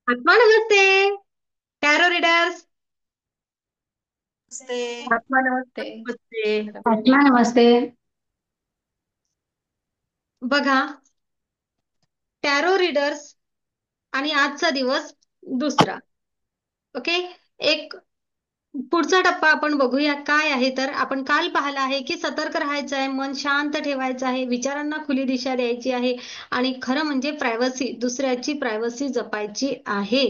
आत्मा नमस्ते. Tarot readers. नमस्ते. आत्मा नमस्ते नमस्ते. Madam. आत्मा नमस्ते. बघा, टॅरो रीडर्स आणि आजचा दिवस दुसरा. ओके. एक पुढचा टप्पा आपण बघूया काय आहे. तर आपण काल पाहिलं आहे की सतर्क राहायचं आहे, मन शांत ठेवायचं आहे, विचारांना खुली दिशा द्यायची आहे आणि खरं म्हणजे प्रायव्हसी, दुसऱ्याची प्रायव्हसी जपायची आहे.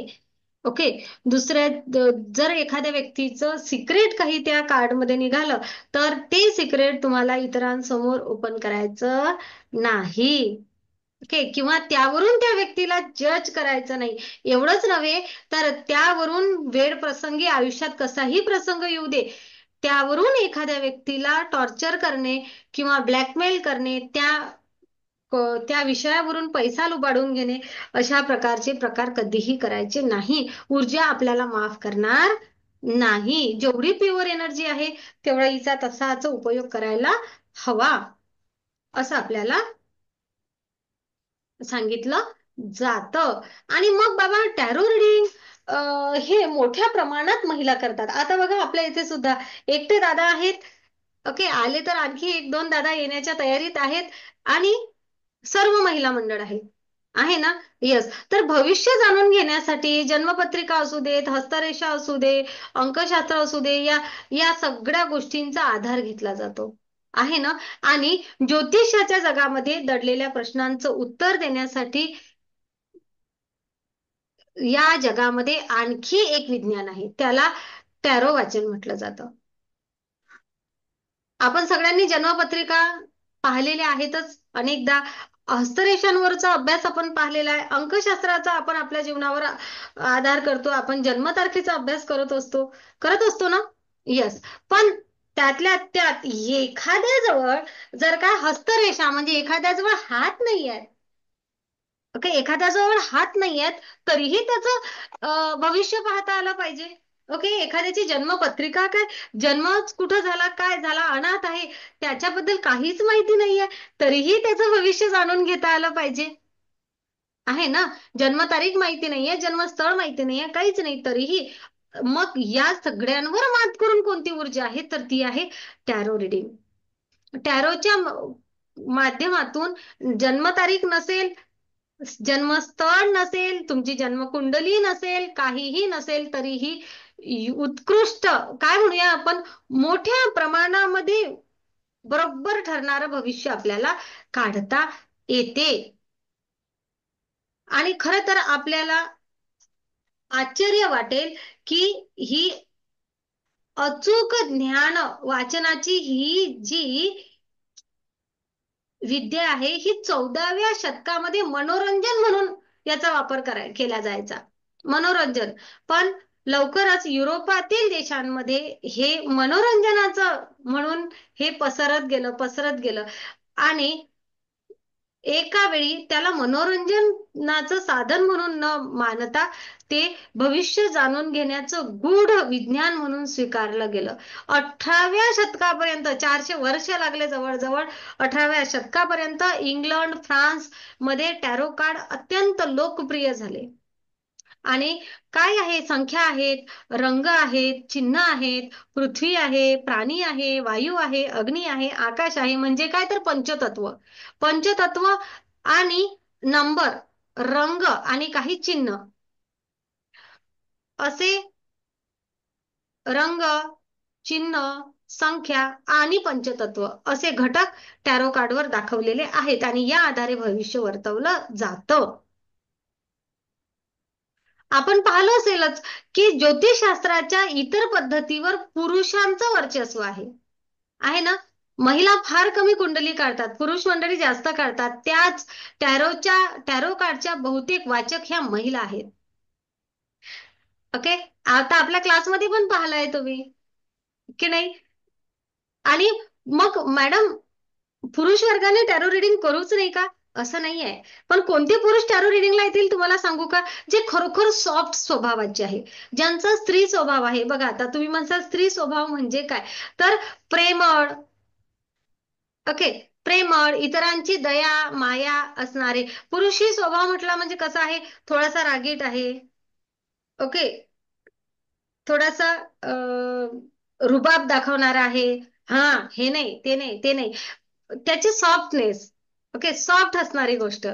ओके. जर एखाद्या व्यक्तीचं सिक्रेट काही त्या कार्डमध्ये निघालं तर ते सिक्रेट तुम्हाला इतरांसमोर ओपन करायचं नाही. ओके. किंवा त्यावरून त्या व्यक्तीला जज करायचं नाही. एवढंच नव्हे तर त्यावरून वेळ प्रसंगी आयुष्यात कसाही प्रसंग येऊ दे, त्यावरून एखाद्या व्यक्तीला टॉर्चर करणे किंवा ब्लॅकमेल करणे, त्या विषयावरून पैसा लुबाडून घेणे, अशा प्रकारचे प्रकार कधीही करायचे नाही. ऊर्जा आपल्याला माफ करणार नाही. जेवढी प्युअर एनर्जी आहे तेवढा हिचा तसाच उपयोग करायला हवा, असं आपल्याला सांगितलं जातं. आणि मग बाबा टॅरो रिडिंग हे मोठ्या प्रमाणात महिला करतात. आता बघा आपल्या इथे सुद्धा एकटे दादा आहेत. ओके. आले तर आणखी एक दोन दादा येण्याच्या तयारीत आहेत आणि सर्व महिला मंडळ आहे ना. यस. तर भविष्य जाणून घेण्यासाठी जन्मपत्रिका असू देत, हस्तरेषा असू दे, अंकशास्त्र असू दे, या सगळ्या गोष्टींचा आधार घेतला जातो, आहे ना. आणि ज्योतिषाच्या जगामध्ये दडलेल्या प्रश्नांचं उत्तर देण्यासाठी या जगामध्ये आणखी एक विज्ञान आहे, त्याला टॅरो वाचन म्हटलं जातं. आपण सगळ्यांनी जन्मपत्रिका पाहिलेल्या आहेतच अनेकदा. हस्तरेषांवरचा अभ्यास आपण पाहिलेला आहे. अंकशास्त्राचा आपण आपल्या जीवनावर आधार करतो. आपण जन्मतारखेचा अभ्यास करत असतो ना. यस. पण त्यातल्या त्यात एखाद्याजवळ जर का हस्तरेषा म्हणजे एखाद्याजवळ हात नाही आहे, ओके, एखाद्याजवळ हात नाही आहेत, तरीही त्याचं भविष्य पाहता आलं पाहिजे. ओके. एखाद्याची जन्मपत्रिका काय, जन्मच कुठं झाला, काय झाला, अनाथ आहे, त्याच्याबद्दल काहीच माहिती नाहीये, तरीही त्याचं भविष्य जाणून घेता आलं पाहिजे, आहे ना. जन्मतारीख माहिती नाहीये, जन्मस्थळ माहिती नाहीये, काहीच नाही, तरीही मग या सगळ्यांवर मात करून कोणती ऊर्जा आहे, तर ती आहे टॅरो रिडिंग. टॅरोच्या माध्यमातून जन्मतारीख नसेल, जन्मस्थळ नसेल, तुमची जन्मकुंडली नसेल, काहीही नसेल, तरीही उत्कृष्ट, काय म्हणूया आपण, मोठ्या प्रमाणामध्ये बरोबर ठरणारं भविष्य आपल्याला काढता येते. आणि खरं तर आपल्याला आश्चर्य वाटेल की ही अचूक ज्ञान वाचनाची ही जी विद्या आहे, ही 14व्या शतकामध्ये मनोरंजन म्हणून याचा वापर केला जायचा. मनोरंजन. पण लवकरच युरोपातील देशांमध्ये हे मनोरंजनाचं म्हणून हे पसरत गेलं आणि एका वेळी त्याला मनोरंजनाचं साधन म्हणून न मानता ते भविष्य जाणून घेण्याचं गूढ विज्ञान म्हणून स्वीकारलं गेलं. 18व्या शतकापर्यंत 400 वर्ष लागले जवळजवळ. 18व्या शतकापर्यंत इंग्लंड, फ्रान्स मध्ये टॅरो कार्ड अत्यंत लोकप्रिय झाले. आणि काय आहे, संख्या आहेत, रंग आहेत, चिन्ह आहेत, पृथ्वी आहे, प्राणी आहे, वायू आहे, अग्नी आहे, आकाश आहे, म्हणजे काय तर पंचतत्व. पंचतत्व आणि नंबर, रंग आणि काही चिन्ह, असे रंग, चिन्ह, संख्या आणि पंचतत्व असे घटक टॅरो कार्डवर दाखवलेले आहेत आणि या आधारे भविष्य वर्तवलं जातं. आपण पाहिलं असेलच की ज्योतिषशास्त्राच्या इतर पद्धतीवर पुरुषांचं वर्चस्व आहे ना. महिला फार कमी कुंडली काढतात, पुरुष मंडळी जास्त काढतात. त्याच टॅरो कार्डच्या बहुतेक वाचक ह्या महिला आहेत. ओके. आता आपल्या क्लासमध्ये पण पाहिलंय तुम्ही की नाही. आणि मग मॅडम, पुरुष वर्गाने टॅरो रिडिंग करूच नाही का, असं नाहीये. पण कोणते पुरुष टॅरो रिडिंगला येतील तुम्हाला सांगू का, जे खरोखर सॉफ्ट स्वभावाचे आहे, ज्यांचा स्त्री स्वभाव आहे. बघा, आता तुम्ही म्हणता स्त्री स्वभाव म्हणजे काय, तर प्रेमळ, ओके, प्रेमळ, इतरांची दया माया असणारे. पुरुषी स्वभाव म्हटला म्हणजे कसा आहे, थोडासा रागीट आहे, ओके, थोडासा रुबाब दाखवणारा आहे. हा, हे नाही, ते नाही, ते नाही. त्याची सॉफ्टनेस, ओके, सॉफ्ट असणारी गोष्ट.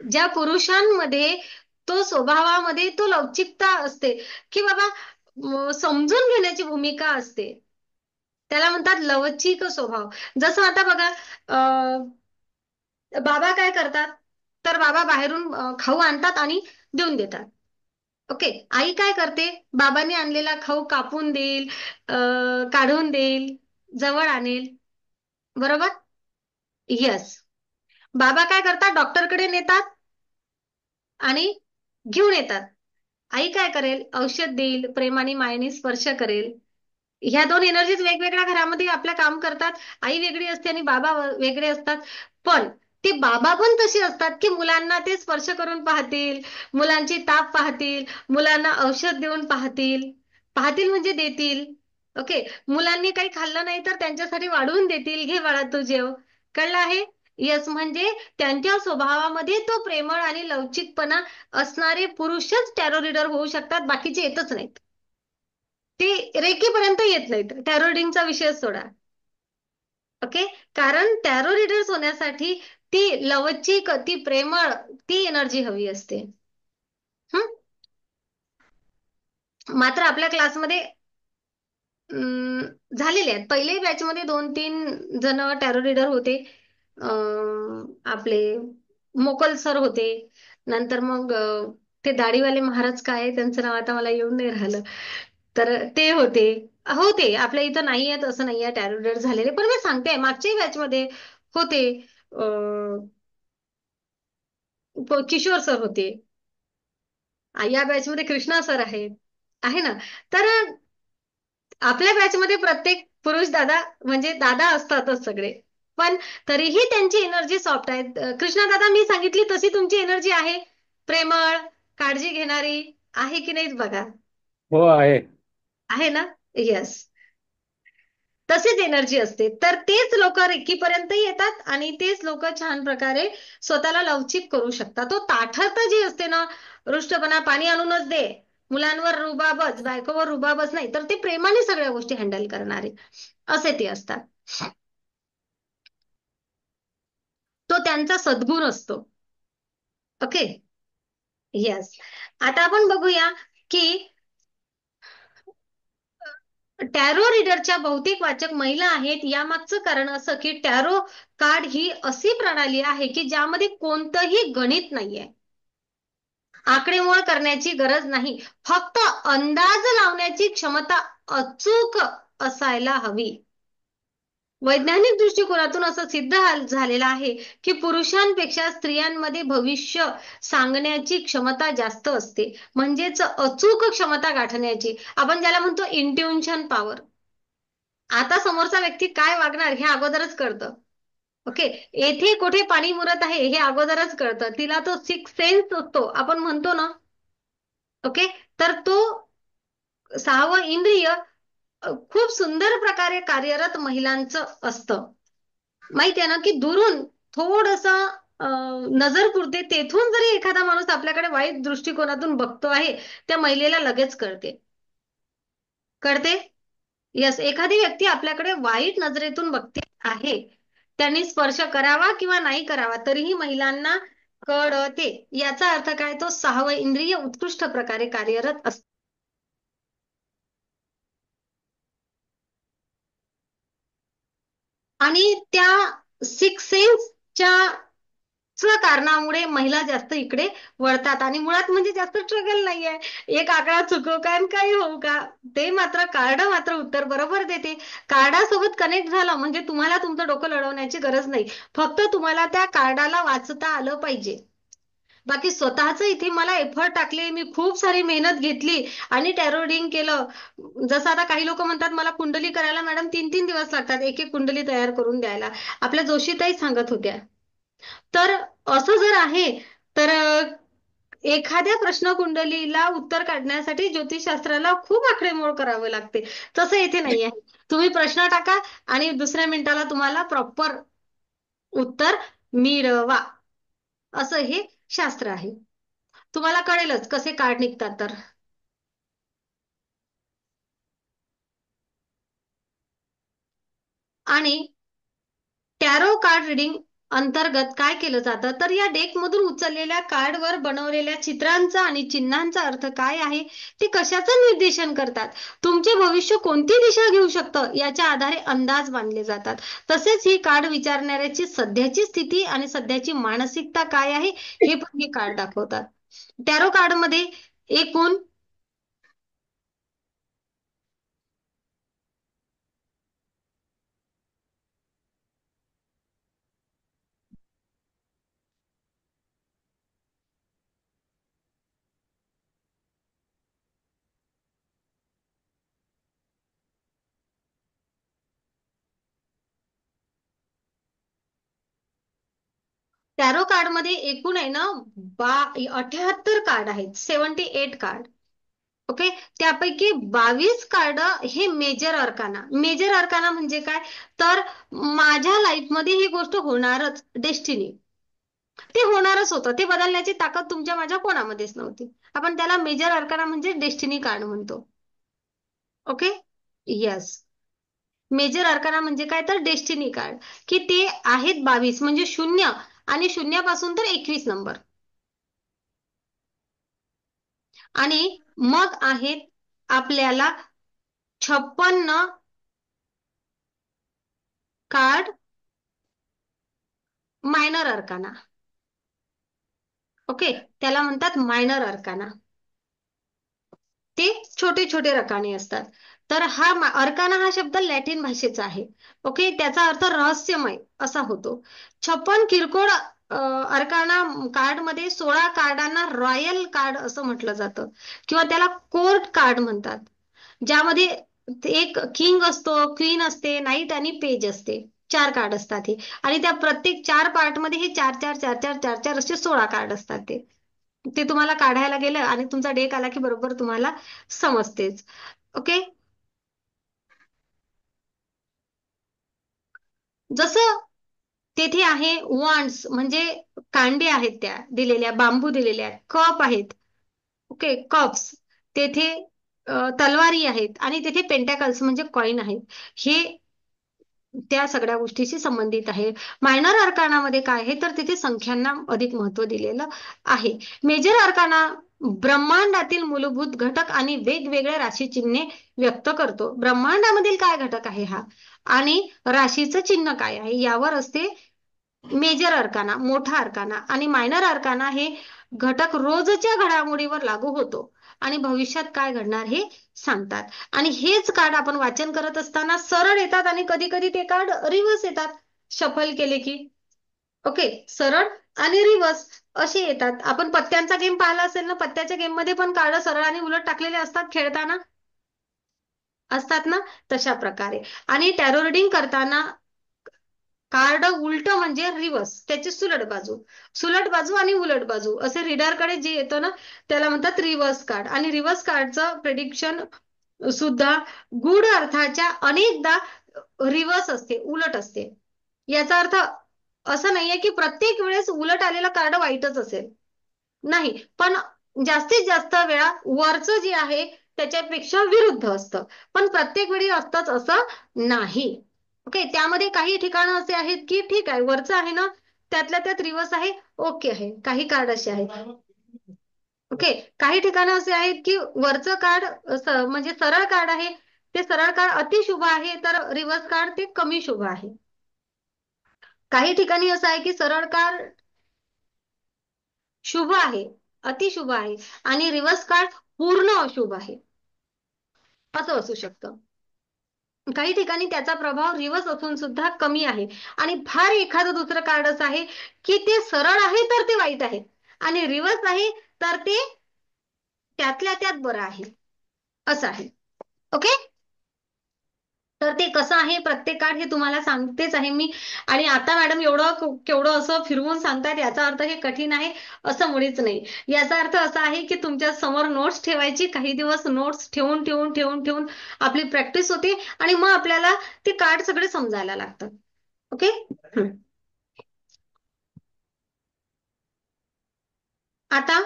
ज्या पुरुषांमध्ये तो स्वभावामध्ये तो लवचिकता असते, की बाबा समजून घेण्याची भूमिका असते, त्याला म्हणतात लवचिक स्वभाव. जसं आता बघा, बाबा काय करतात, तर बाबा बाहेरून खाऊ आणतात आणि देऊन देतात. ओके, आई काय करते, बाबांनी आणलेला खाऊ कापून देईल, काढून देईल, जवळ आणेल. बरोबर. यस. बाबा काय करतात, डॉक्टरकडे नेतात आणि घेऊन येतात. आई काय करेल, औषध देईल, प्रेमाने मायेने स्पर्श करेल. ह्या दोन एनर्जीज वेगवेगळ्या घरामध्ये आपल्या काम करतात. आई वेगळी असते आणि बाबा वेगळे असतात. पण ते बाबा पण तसे असतात, की मुलांना ते स्पर्श करून पाहतील, मुलांची ताप पाहतील, मुलांना औषध देऊन पाहतील. पाहतील म्हणजे देतील. ओके, मुलांनी काही खाल्लं नाही तर त्यांच्यासाठी वाढवून देतील, घे बाळा तू जेव. कळलं आहे? यस, म्हणजे त्यांच्या स्वभावामध्ये तो प्रेमळ आणि लवचिकपणा असणारे पुरुषच टॅरो रीडर होऊ शकतात, बाकीचे येतच नाहीत. ते रेकीपर्यंत येत नाहीत. टॅरो रिडिंगचा विषय सोडा. ओके, कारण टॅरो रीडर्स होण्यासाठी ती लवचिक, ती प्रेमळ, ती एनर्जी हवी असते. हं? मात्र आपल्या क्लासमध्ये झालेले आहेत. पहिल्याही बॅचमध्ये 2-3 जण टॅरो रीडर होते. आपले मोकल सर होते. नंतर मग ते दाढीवाले महाराज, काय आहे त्यांचं नाव, आता मला येऊन नाही राहिलं. तर ते होते. होते आपल्या इथं नाही आहेत असं नाही आहे टॅरो रीडर झालेले, पण मी सांगते मागच्याही बॅचमध्ये होते. किशोर सर होते. या बॅचमध्ये कृष्णा सर आहेत. आहे ना. तर आपल्या बॅचमध्ये प्रत्येक पुरुष दादा म्हणजे दादा असतातच सगळे. पण तरीही त्यांची एनर्जी सॉफ्ट आहे. कृष्णा दादा, मी सांगितली तशी तुमची एनर्जी आहे, प्रेमळ, काळजी घेणारी, आहे की नाही बघा. हो आहे. आहे ना. येस. तशीच एनर्जी असते. तर तेच लोक रेकीपर्यंत येतात आणि तेच लोक छान प्रकारे स्वतःला लवचिक करू शकतात. तो ताठरता जी असते ना, रुष्टपणा, पाणी आणूनच दे, मुलांवर रुबाबच, बायकोवर रुबाबच नाही, तर ते प्रेमाने सगळ्या गोष्टी हँडल करणारे असे ते असतात. तो त्यांचा सद्गुण असतो. ओके. येस. आता आपण बघूया की टॅरो रीडरच्या बहुतेक वाचक महिला आहेत. यामागचं कारण असं की टॅरो कार्ड ही अशी प्रणाली आहे की ज्यामध्ये कोणतंही गणित नाहीये, आकडेमोड करण्याची गरज नाही, फक्त अंदाज लावण्याची क्षमता अचूक असायला हवी. वैज्ञानिक दृष्टिकोनातून असं सिद्ध झालेलं आहे की पुरुषांपेक्षा स्त्रियांमध्ये भविष्य सांगण्याची क्षमता जास्त असते. म्हणजेच अचूक क्षमता गाठण्याची, आपण ज्याला म्हणतो इंट्युशन पॉवर. आता समोरचा व्यक्ती काय वागणार हे अगोदरच कळतं. ओके, येथे कुठे पाणी मुरत आहे हे अगोदरच कळतं. तिला तो सिक्स सेन्स असतो, आपण म्हणतो ना. ओके, तर तो 6वं इंद्रिय खूप सुंदर प्रकारे कार्यरत महिलांचं असतं. माहिती आहे ना, की दुरून थोडस नजर पुरते, तेथून जरी एखादा माणूस आपल्याकडे वाईट दृष्टिकोनातून बघतो आहे, त्या महिलेला लगेच कळते. कळते. यस, एखादी व्यक्ती आपल्याकडे वाईट नजरेतून बघते आहे, त्यांनी स्पर्श करावा किंवा नाही करावा तरीही महिलांना कळते. याचा अर्थ काय, तो 6वं इंद्रिय उत्कृष्ट प्रकारे कार्यरत असते. आणि त्या सिक्स सेन्सच्या कारणामुळे महिला जास्त इकडे वळतात. आणि मुळात म्हणजे जास्त स्ट्रगल नाहीये, एक आकडा चुकवू का आणि काही होऊ का, ते मात्र कार्ड मात्र उत्तर बरोबर देते. कार्डासोबत कनेक्ट झालं म्हणजे तुम्हाला तुमचं डोकं लढवण्याची गरज नाही, फक्त तुम्हाला त्या कार्डाला वाचता आलं पाहिजे. बाकी स्वतःच इथे मला एफर्ट टाकले, मी खूप सारी मेहनत घेतली आणि टॅरो रीडिंग केलं. जसं आता काही लोक म्हणतात मला कुंडली करायला मॅडम 3-3 दिवस लागतात एक एक कुंडली तयार करून द्यायला. आपल्या जोशीताई सांगत होत्या. तर असं जर आहे तर एखाद्या प्रश्नकुंडलीला उत्तर काढण्यासाठी ज्योतिषशास्त्राला खूप आकडेमोड करावे लागते. तसं इथे नाही आहे. तुम्ही प्रश्न टाका आणि दुसऱ्या मिनिटाला तुम्हाला प्रॉपर उत्तर मिळवा, असं हे शास्त्र आहे. तुम्हाला कळेलच कसे कार्ड निघतात तर. आणि टॅरो कार्ड रिडिंग अंतर्गत काय केलं जातं, तर या डेकमधून उचललेल्या कार्डवर बनवलेल्या चित्रांचा आणि चिन्हांचा अर्थ काय आहे, ते कशाचं निर्देशन करतात, तुमचे भविष्य कोणती दिशा घेऊ शकतं याच्या आधारे अंदाज बांधले जातात. तसेच ही कार्ड विचारणाऱ्याची सध्याची स्थिती आणि सध्याची मानसिकता काय आहे हे पण हे कार्ड दाखवतात. टॅरो कार्डमध्ये एकूण टॅरो कार्डमध्ये एकूण आहे ना बा 78 कार्ड आहेत, 78 कार्ड. ओके. त्यापैकी 22 कार्ड हे मेजर अर्काना. मेजर अर्काना म्हणजे काय, तर माझ्या लाईफमध्ये ही गोष्ट होणारच, डेस्टिनी, ते होणारच होतं, ते बदलण्याची ताकद तुमच्या माझ्या कोणामध्येच नव्हती. आपण त्याला मेजर अर्काना म्हणजे डेस्टिनी कार्ड म्हणतो. ओके. यस. मेजर अर्काना म्हणजे काय, तर डेस्टिनी कार्ड, की ते आहेत 22, म्हणजे शून्य, आणि शून्यापासून तर 21 नंबर. आणि मग आहेत आपल्याला 56 कार्ड मायनर अर्काना. ओके. त्याला म्हणतात मायनर अर्काना. ते छोटे छोटे रकाने असतात. तर हा अर्काना हा शब्द लॅटिन भाषेचा आहे. ओके. त्याचा अर्थ रहस्यमय असा होतो. 56 किरकोळ अर्काना कार्ड मध्ये 16 कार्डांना रॉयल कार्ड असं म्हटलं जातं, किंवा त्याला कोर्ट कार्ड म्हणतात, ज्यामध्ये एक किंग असतो, क्वीन असते, नाईट आणि पेज असते. 4 कार्ड असतात हे. आणि त्या प्रत्येक 4 पार्ट मध्ये हे 4 4 4 4 4 4 असे 16 कार्ड असतात. ते ते तुम्हाला काढायला गेलं आणि तुमचा डेक आला की बरोबर तुम्हाला समजतेच. ओके. जसं तेथे आहे वॉन्ड्स म्हणजे कांडे आहेत, त्या दिलेल्या बांबू दिलेल्या आहेत, कप आहेत. ओके. कप्स. तेथे तलवारी आहेत, आणि तेथे पेंटॅकल्स म्हणजे कॉइन आहेत. हे त्या सगळ्या गोष्टीशी संबंधित आहे. मायनर अर्कानामध्ये काय आहे, तर तिथे संख्यांना अधिक महत्व दिलेलं आहे. मेजर अर्काना ब्रह्मांडातील मूलभूत घटक आणि वेगवेगळ्या राशी चिन्हे व्यक्त करतो. ब्रह्मांडामधील काय घटक आहे हा, आणि राशीचं चिन्ह काय आहे, यावर असते मेजर अर्काना, मोठा अर्काना. आणि मायनर अर्काना हे घटक रोजच्या घडामोडीवर लागू होतो आणि भविष्यात काय घडणार हे सांगतात. आणि हेच कार्ड आपण वाचन करत असताना सरळ येतात, आणि कधी कधी ते कार्ड रिव्हर्स येतात, शफल केले की. ओके. सरळ आणि रिव्हर्स असे येतात. आपण पत्त्यांचा गेम पाहिला असेल ना, पत्त्याच्या गेम मध्ये पण कार्ड सरळ आणि उलट टाकलेले असतात खेळताना, असतात ना, तशा प्रकारे. आणि टॅरो रीडिंग करताना कार्ड उलट म्हणजे रिव्हर्स, त्याची सुलट बाजू, सुलट बाजू आणि उलट बाजू असे रीडरकडे जे येतं ना, त्याला म्हणतात रिव्हर्स कार्ड. आणि रिव्हर्स कार्डचं प्रेडिक्शन सुद्धा गूढ अर्थाच्या अनेकदा रिव्हर्स असते, उलट असते. याचा अर्थ असं नाहीये की प्रत्येक वेळेस उलट आलेलं कार्ड वाईटच असेल, नाही, पण जास्तीत जास्त वेळा वरचं जे आहे त्याच्यापेक्षा विरुद्ध असतं, पण प्रत्येक वेळी असतंच असं नाही. ओके. त्यामध्ये काही ठिकाणं असे आहेत की ठीक आहे, वरचं आहे ना, त्यातल्या त्यात रिव्हर्स आहे, ओके आहे. काही कार्ड असे आहेत. ओके. काही ठिकाणं असे आहेत की वरचं कार्ड म्हणजे सरळ कार्ड आहे, ते सरळ कार्ड अतिशुभ आहे, तर रिव्हर्स कार्ड ते कमी शुभ आहे. काही ठिकाणी असं आहे की सरळ कार्ड शुभ आहे, अतिशुभ आहे, आणि रिव्हर्स कार्ड पूर्ण अशुभ आहे, असं असू शकतं. काही ठिकाणी त्याचा प्रभाव रिव्हर्स असून सुद्धा कमी आहे. आणि फार एखादं दुसरं कार्ड असं आहे की ते सरळ आहे तर ते वाईट आहे, आणि रिव्हर्स आहे तर ते त्यातल्या त्यात बरं आहे, असं आहे. ओके. तर ते कसं आहे प्रत्येक कार्ड हे तुम्हाला सांगतेच आहे मी. आणि आता मॅडम एवढं केवढं असं फिरवून सांगतायत, याचा अर्थ हे कठीण आहे असं मुळीच नाही. याचा अर्थ असा आहे की तुमच्या समोर नोट्स ठेवायची, काही दिवस नोट्स ठेवून ठेवून ठेवून ठेवून आपली प्रॅक्टिस होते, आणि मग आपल्याला ते कार्ड सगळे समजायला लागतात. ओके. आता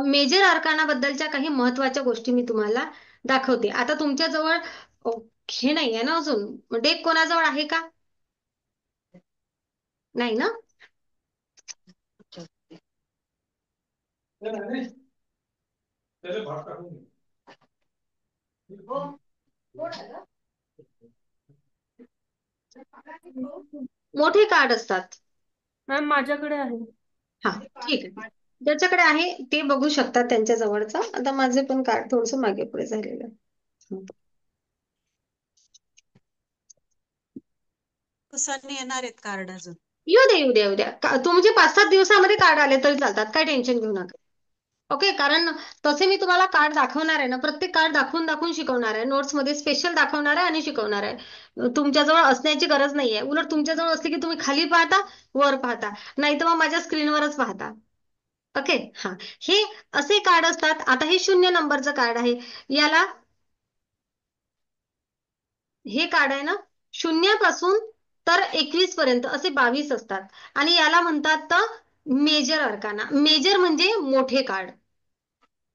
मेजर अर्काना बद्दलच्या काही महत्वाच्या गोष्टी मी तुम्हाला दाखवते. आता तुमच्या जवळ हे नाही आहे ना अजून. डेक कोणाजवळ आहे का? नाही ना. हो. कोण आलं? मोठे कार्ड असतात. मॅम माझ्याकडे आहे. हा, ठीक आहे. ज्याच्याकडे आहे ते बघू शकतात त्यांच्या जवळचं. आता माझे पण कार्ड थोडस मागे पुढे झालेलं आहे. हं. दिवसांनी येणार आहेत कार्ड अजून. येऊ द्या, येऊ द्या, येऊ द्या. तुमचे 5-7 दिवसामध्ये कार्ड आले तरी चालतात, काय टेन्शन घेऊ नका. ओके, कारण तसे मी तुम्हाला कार्ड दाखवणार आहे ना, प्रत्येक कार्ड दाखवून दाखवून शिकवणार आहे. नोट्स मध्ये स्पेशल दाखवणार आहे आणि शिकवणार आहे. तुमच्याजवळ असण्याची गरज नाहीये. उलट तुमच्याजवळ असली की तुम्ही खाली पाहता, वर पाहता, नाही तर मग माझ्या स्क्रीनवरच पाहता. ओके. हा, हे असे कार्ड असतात. आता हे 0 नंबरचं कार्ड आहे. याला हे कार्ड आहे ना, 0 पासून तर 21 पर्यंत असे 22 असतात. आणि याला म्हणतात मेजर अरकाना. मेजर म्हणजे मोठे कार्ड.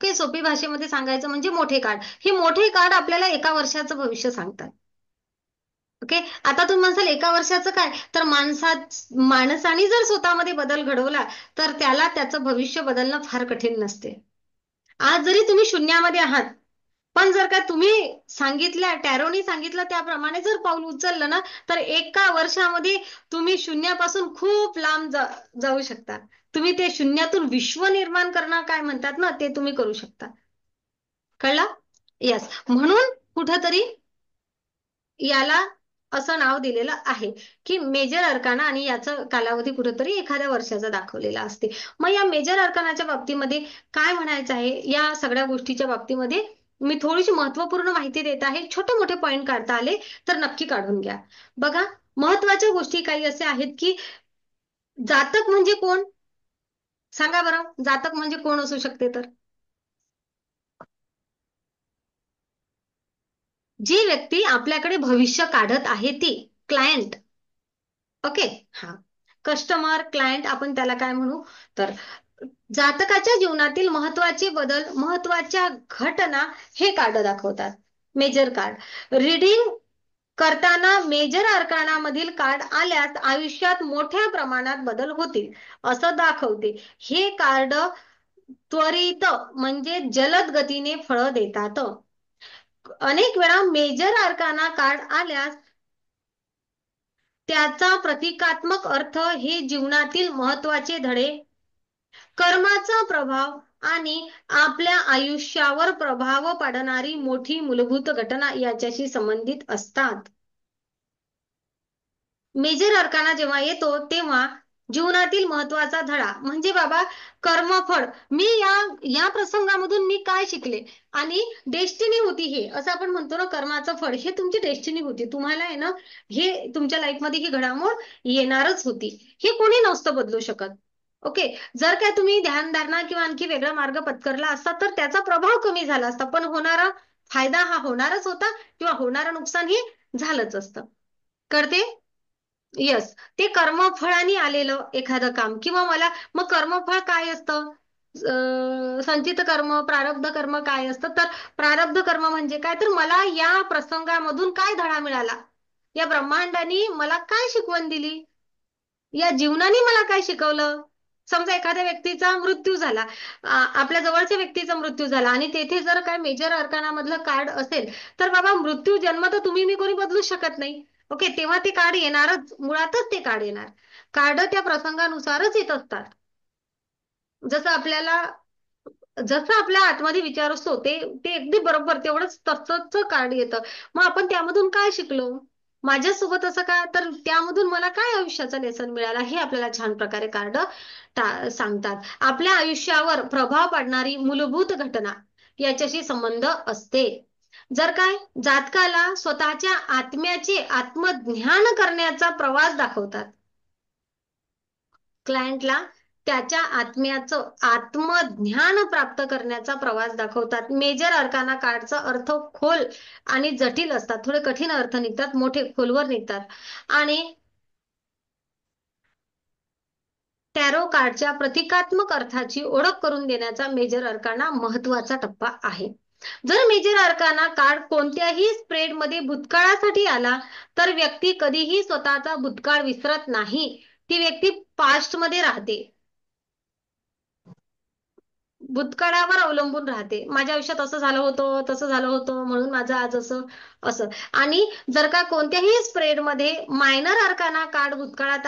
ओके, सोपी भाषेमध्ये सांगायचं म्हणजे मोठे कार्ड. हे मोठे कार्ड आपल्याला एका वर्षाचं भविष्य सांगतात. ओके, आता तुम्ही म्हणसाल एका वर्षाचं काय, तर माणसाने जर स्वतःमध्ये बदल घडवला तर त्याला त्याचं भविष्य बदलणं फार कठीण नसते. आज जरी तुम्ही शून्यामध्ये आहात, पण जर का तुम्ही सांगितल्या टॅरोनी सांगितलं त्याप्रमाणे जर पाऊल उचललं ना, तर एका वर्षामध्ये तुम्ही शून्यापासून खूप लांब जाऊ शकता. तुम्ही ते शून्यातून विश्व निर्माण करणं काय म्हणतात ना, ते तुम्ही करू शकता. कळलं? येस. म्हणून कुठंतरी याला असं नाव दिलेलं आहे की मेजर अर्काना, आणि याचा कालावधी कुठेतरी एखाद्या वर्षाचा दाखवलेला असते. मग या मेजर अर्कानाच्या बाबतीमध्ये काय म्हणायचं आहे, या सगळ्या गोष्टीच्या बाबतीमध्ये मी थोडीशी महत्वपूर्ण माहिती देत आहे. छोटे मोठे पॉइंट काढता आले तर नक्की काढून घ्या. बघा, महत्वाच्या गोष्टी काही असे आहेत की जातक म्हणजे कोण? सांगा बरं, जातक म्हणजे कोण असू शकते? तर जी व्यक्ती आपल्याकडे भविष्य काढत आहे ती क्लायंट. ओके. हा, कस्टमर, क्लायंट आपण त्याला काय म्हणू, तर जातकाच्या जीवनातील महत्वाचे बदल, महत्वाच्या घटना हे कार्ड दाखवतात. मेजर कार्ड रीडिंग करताना मेजर अर्काना मधील कार्ड आल्यास आयुष्यात मोठ्या प्रमाणात बदल होतील असं दाखवते. हे कार्ड त्वरित म्हणजे जलद गतीने फळं देतात. अनेक वेळा मेजर अर्काना कार्ड आल्यास त्याचा प्रतिकात्मक अर्थ हे जीवनातील महत्वाचे धडे, कर्माचा प्रभाव आणि आपल्या आयुष्यावर प्रभाव पाडणारी मोठी मूलभूत घटना याच्याशी संबंधित असतात. मेजर अर्काना जेव्हा येतो तेव्हा जीवनातील महत्वाचा धडा म्हणजे बाबा कर्मफळ, मी या प्रसंगामधून मी काय शिकले, आणि डेस्टिनी होती हे, असं आपण म्हणतो ना, कर्माचं फळ हे तुमची डेस्टिनी होती. तुम्हाला आहे ना, हे तुमच्या लाईफमध्ये ही घडामोड येणारच होती. हे कोणी नसतं बदलू शकत. ओके, जर काय तुम्ही ध्यानधारणा किंवा आणखी वेगळा मार्ग पत्करला असता तर त्याचा प्रभाव कमी झाला असता, पण होणारा फायदा हा होणारच होता किंवा होणारं नुकसान हे झालंच असतं. कळते? यस. ते कर्मफळाने आलेलं एखादं काम किंवा मला, मग कर्मफळ काय असतं? संचित कर्म, प्रारब्ध कर्म काय असतं? तर प्रारब्ध कर्म म्हणजे काय, तर मला या प्रसंगामधून काय धडा मिळाला, या ब्रह्मांडाने मला काय शिकवण दिली, या जीवनाने मला काय शिकवलं. समजा एखाद्या व्यक्तीचा मृत्यू झाला, आपल्या जवळच्या व्यक्तीचा मृत्यू झाला, आणि तेथे जर काय मेजर अर्काना मधलं कार्ड असेल, तर बाबा मृत्यू जन्म तर तुम्ही मी कोणी बदलू शकत नाही. ओके, तेव्हा ते कार्ड येणारच, मुळातच ते कार्ड येणार. कार्ड त्या प्रसंगानुसारच येत असतात. जसं आपल्याला, जसं आपल्या आतमध्ये विचार असतो ते ते अगदी बरोबर तेवढंच तसंच कार्ड येतं. मग आपण त्यामधून काय शिकलो, माझ्यासोबत असं का, तर त्यामधून मला काय आयुष्याचा लेसन मिळाला, हे आपल्याला छान प्रकारे कार्ड सांगतात. आपल्या आयुष्यावर प्रभाव पाडणारी मूलभूत घटना याच्याशी संबंध असते. जर काय जातकाला स्वतःच्या आत्म्याचे आत्मज्ञान करण्याचा प्रवास दाखवतात, क्लायंटला त्याच्या आत्म्याचं आत्मज्ञान प्राप्त करण्याचा प्रवास दाखवतात. मेजर अर्काना कार्डचा अर्थ खोल आणि जटिल असतात, थोडे कठीण अर्थ निघतात, मोठे खोलवर निघतात. आणि टॅरो कार्डच्या प्रतिकात्मक अर्थाची ओळख करून देण्याचा मेजर अर्काना महत्वाचा टप्पा आहे. जर मेजर आर्काना कार्ड कोणत्याही स्प्रेडमध्ये भूतकाळासाठी आला तर व्यक्ती कधीही स्वतःचा भूतकाळ विसरत नाही. ती व्यक्ती पास्टमध्ये राहते, भूतकाळावर अवलंबून राहते. माझ्या आयुष्यात असं झालं होतं, तसं झालं होतं, म्हणून माझं आज असं असं. आणि जर का कोणत्याही स्प्रेडमध्ये मायनर आर्काना कार्ड भूतकाळात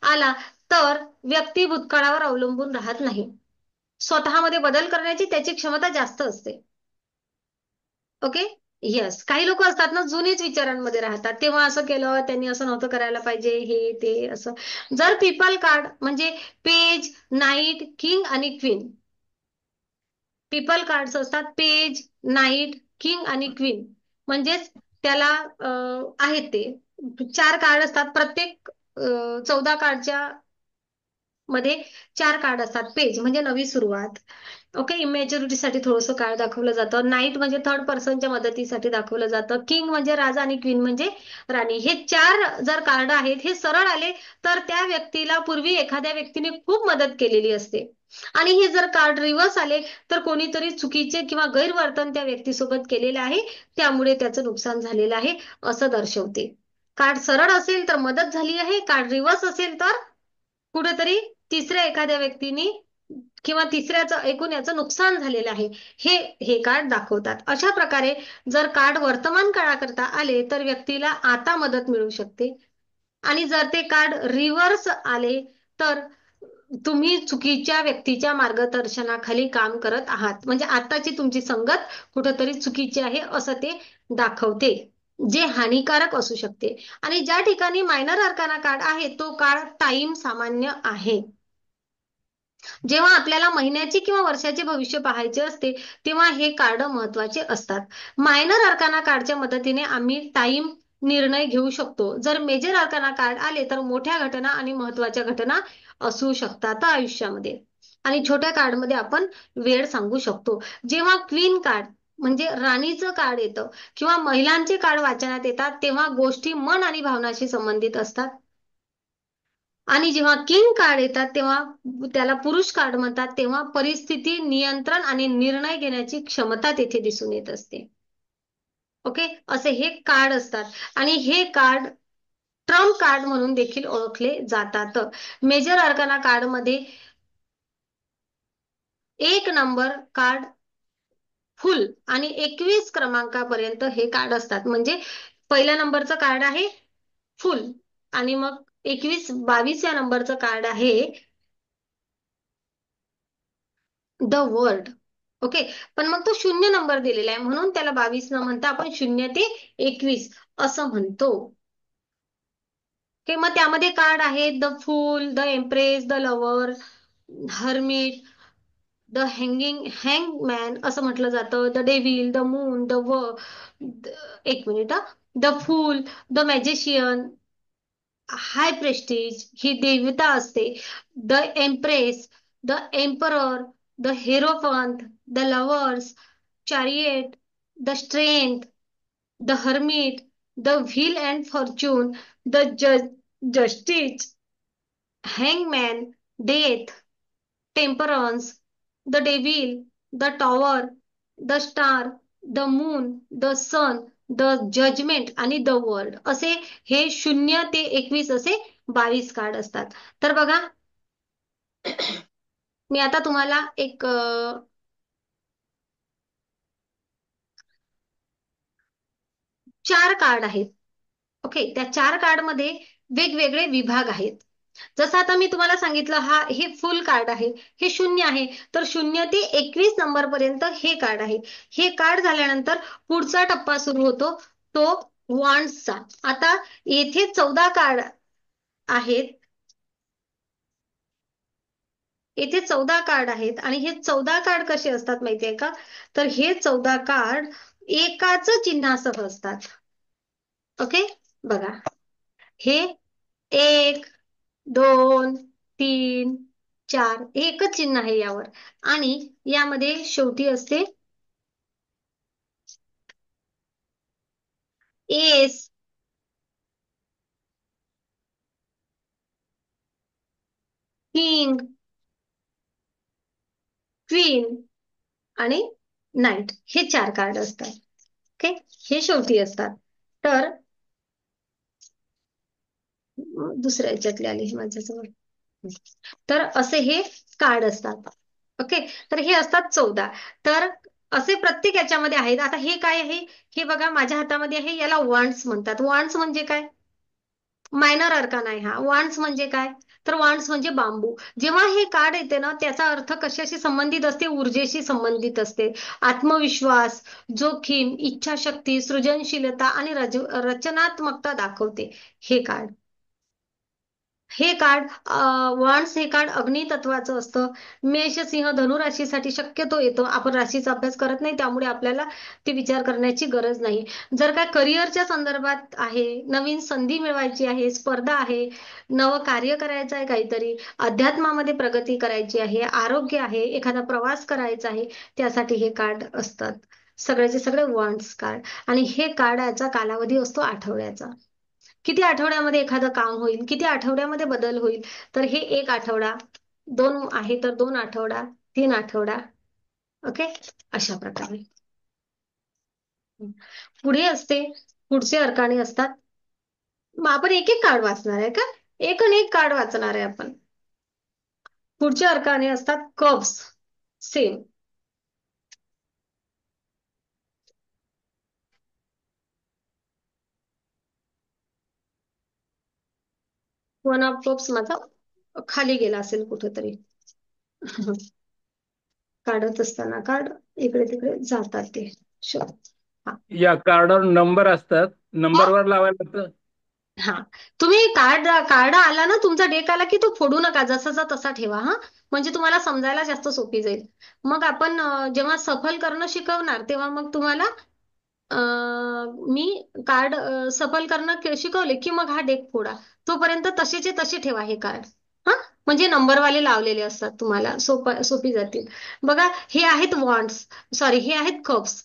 आला तर व्यक्ती भूतकाळावर अवलंबून राहत नाही. स्वतःमध्ये बदल करण्याची त्याची क्षमता जास्त असते. ओके. येस, काही लोक असतात ना जुनेच विचारांमध्ये राहतात, तेव्हा असं केलं त्यांनी, असं नव्हतं करायला पाहिजे, हे ते असं. जर पीपल कार्ड म्हणजे पेज, नाईट, किंग आणि क्वीन. पीपल कार्ड्स असतात पेज, नाईट, किंग आणि क्वीन. म्हणजेच त्याला आहेत ते 4 कार्ड असतात. प्रत्येक 14 कार्डच्या मध्ये 4 कार्ड असतात. पेज म्हणजे नवी सुरुवात. ओके, इमॅच्युरिटीसाठी थोडंसं काळ दाखवलं जातं. नाईट म्हणजे थर्ड पर्सनच्या मदतीसाठी दाखवलं जातं. किंग म्हणजे राजा आणि क्वीन म्हणजे राणी. हे 4 जर कार्ड आहेत, हे सरळ आले तर त्या व्यक्तीला पूर्वी एखाद्या व्यक्तीने खूप मदत केलेली असते. आणि हे जर कार्ड रिव्हर्स आले तर कोणीतरी चुकीचे किंवा गैरवर्तन त्या व्यक्तीसोबत केलेले आहे, त्यामुळे त्याचं नुकसान झालेलं आहे असं दर्शवते. कार्ड सरळ असेल तर मदत झाली आहे, कार्ड रिव्हर्स असेल तर कुठेतरी तिसऱ्या एखाद्या व्यक्तीने किंवा तिसऱ्याचं एकूण याचं नुकसान झालेलं आहे, हे हे कार्ड दाखवतात. अशा प्रकारे जर कार्ड वर्तमान काळाकरता आले तर व्यक्तीला आता मदत मिळू शकते. आणि जर ते कार्ड रिव्हर्स आले तर तुम्ही चुकीच्या व्यक्तीच्या मार्गदर्शनाखाली काम करत आहात, म्हणजे आताची तुमची संगत कुठेतरी चुकीची आहे असं ते दाखवते, जे हानिकारक असू शकते. आणि ज्या ठिकाणी मायनर आर्काना कार्ड आहे तो काळ टाइम सामान्य आहे. जेव्हा आपल्याला महिन्याचे किंवा वर्षाचे भविष्य पाहायचे असते तेव्हा हे कार्ड महत्वाचे असतात. मायनर आर्काना कार्डच्या मदतीने आम्ही टाइम निर्णय घेऊ शकतो. जर मेजर आर्काना कार्ड आले तर मोठ्या घटना आणि महत्वाच्या घटना असू शकतात आयुष्यामध्ये. आणि छोट्या कार्डमध्ये आपण वेळ सांगू शकतो. जेव्हा क्वीन कार्ड म्हणजे राणीचं कार्ड येतं किंवा महिलांचे कार्ड वाचनात येतात तेव्हा गोष्टी मन आणि भावनाशी संबंधित असतात. आणि जेव्हा किंग कार्ड येतात तेव्हा त्याला पुरुष कार्ड म्हणतात, तेव्हा परिस्थिती नियंत्रण आणि निर्णय घेण्याची क्षमता तेथे दिसून येत असते. ओके, असे हे कार्ड असतात. आणि हे कार्ड ट्रम्प कार्ड म्हणून देखील ओळखले जातात. मेजर आर्काना कार्ड मध्ये 1 नंबर कार्ड फुल आणि 21 क्रमांकापर्यंत हे कार्ड असतात. म्हणजे पहिल्या नंबरचं कार्ड आहे फुल आणि मग 22 या नंबरचं कार्ड आहे द वर्ल्ड. ओके, पण मग तो 0 नंबर दिलेला आहे म्हणून त्याला 22 न म्हणता आपण 0 ते 21 असं म्हणतो. ओके, मग त्यामध्ये कार्ड आहेत the fool, the empress, the lover, hermit, the hangman असं म्हटलं जातं, द डेव्हिल, द मून, एक minute, the fool, the magician, high prestige ही देवता असते, the empress, the emperor, the hierophant, the lovers, chariot, the strength, the hermit, the wheel and fortune, the justice, hangman, death, temperance, the devil, the tower, the star, the moon, the sun, the judgement आणि the world असे हे 0 ते 21 असे 22 card असतात. तर बघा, मी आता तुम्हाला एक 4 कार्ड आहेत. ओके, त्या 4 कार्डमध्ये वेगवेगळे विभाग आहेत. जसं आता मी तुम्हाला सांगितलं हे फुल कार्ड आहे, हे 0 आहे, तर 0 ते 21 नंबर पर्यंत हे कार्ड आहे. हे कार्ड झाल्यानंतर पुढचा टप्पा सुरू होतो तो वॉन्ड्सचा. आता येथे 14 कार्ड आहेत, येथे 14 कार्ड आहेत आणि हे 14 कार्ड कसे असतात माहितीये का? तर हे 14 कार्ड एकाच चिन्हासह असतात. ओके, बघा, हे 1, 2, 3, 4 एकच चिन्ह आहे यावर. आणि यामध्ये शेवटी असते एस, किंग, क्वीन आणि नाईट, हे 4 कार्ड असतात. ओके, हे शेवटी असतात. तर दुसऱ्या याच्यातले आले हे माझ्याजवळ. तर असे हे कार्ड असतात. ओके, तर हे असतात 14. तर असे प्रत्येक याच्यामध्ये आहेत. आता हे काय आहे, हे बघा माझ्या हातामध्ये आहे, याला वॉन्ड्स म्हणतात. वॉन्ड्स म्हणजे काय? मायनर अर्कान आहे हा. वॉन्ड्स म्हणजे काय? तर वॉन्ड्स म्हणजे बांबू. जेव्हा हे कार्ड येते ना, त्याचा अर्थ कशाशी संबंधित असते? ऊर्जेशी संबंधित असते. आत्मविश्वास, जोखीम, इच्छाशक्ती, सृजनशीलता आणि रचनात्मकता दाखवते हे कार्ड. हे कार्ड वॉन्ड्स हे कार्ड अग्नी तत्वाचं असतं. मेष, सिंह, धनु राशीसाठी शक्यतो येतो. आपण राशीचा अभ्यास करत नाही, त्यामुळे आपल्याला ते विचार करण्याची गरज नाही. जर काय करिअरच्या संदर्भात आहे, नवीन संधी मिळवायची आहे, स्पर्धा आहे, नवं कार्य करायचं आहे, काहीतरी अध्यात्मामध्ये प्रगती करायची आहे, आरोग्य आहे, एखादा प्रवास करायचा आहे, त्यासाठी हे कार्ड असतात. सगळ्याचे सगळे वॉन्ड्स कार्ड. आणि हे कार्डाचा कालावधी असतो आठवड्याचा. किती आठवड्यामध्ये एखादं काम होईल, किती आठवड्यामध्ये बदल होईल, तर हे 1 आठवडा, 2 आहे तर 2 आठवडा, 3 आठवडा. ओके, अशा प्रकारे पुढे असते. पुढचे अरकाने असतात. मग आपण एक एक कार्ड वाचणार आहे का? एक आणि एक कार्ड वाचणार आहे आपण. पुढचे अरकाने असतात कब्स. सेम. वन ऑफ कप्स माझा खाली गेला असेल कुठेतरी. काढत असताना कार्ड इकडे तिकडे जातात ते. शुअर. हा. या कार्डावर नंबर असतात, हो. नंबरवर लावायला लागतं. हा, तुम्ही कार्ड कार्ड आला ना, तुमचा डेक आला की तो फोडू नका, जसाचा तसा ठेवा. हा, म्हणजे तुम्हाला समजायला जास्त सोपी जाईल. मग आपण जेव्हा सफल करणं शिकवणार, तेव्हा मग तुम्हाला मी कार्ड सफल करणं शिकवले की मग हा डेक फोडा. तोपर्यंत तसेचे तसे ठेवा हे कार्ड. हा, म्हणजे नंबरवाले लावलेले असतात, तुम्हाला सोपी जातील. बघा, हे आहेत वॉन्ड्स, सॉरी हे आहेत कप्स.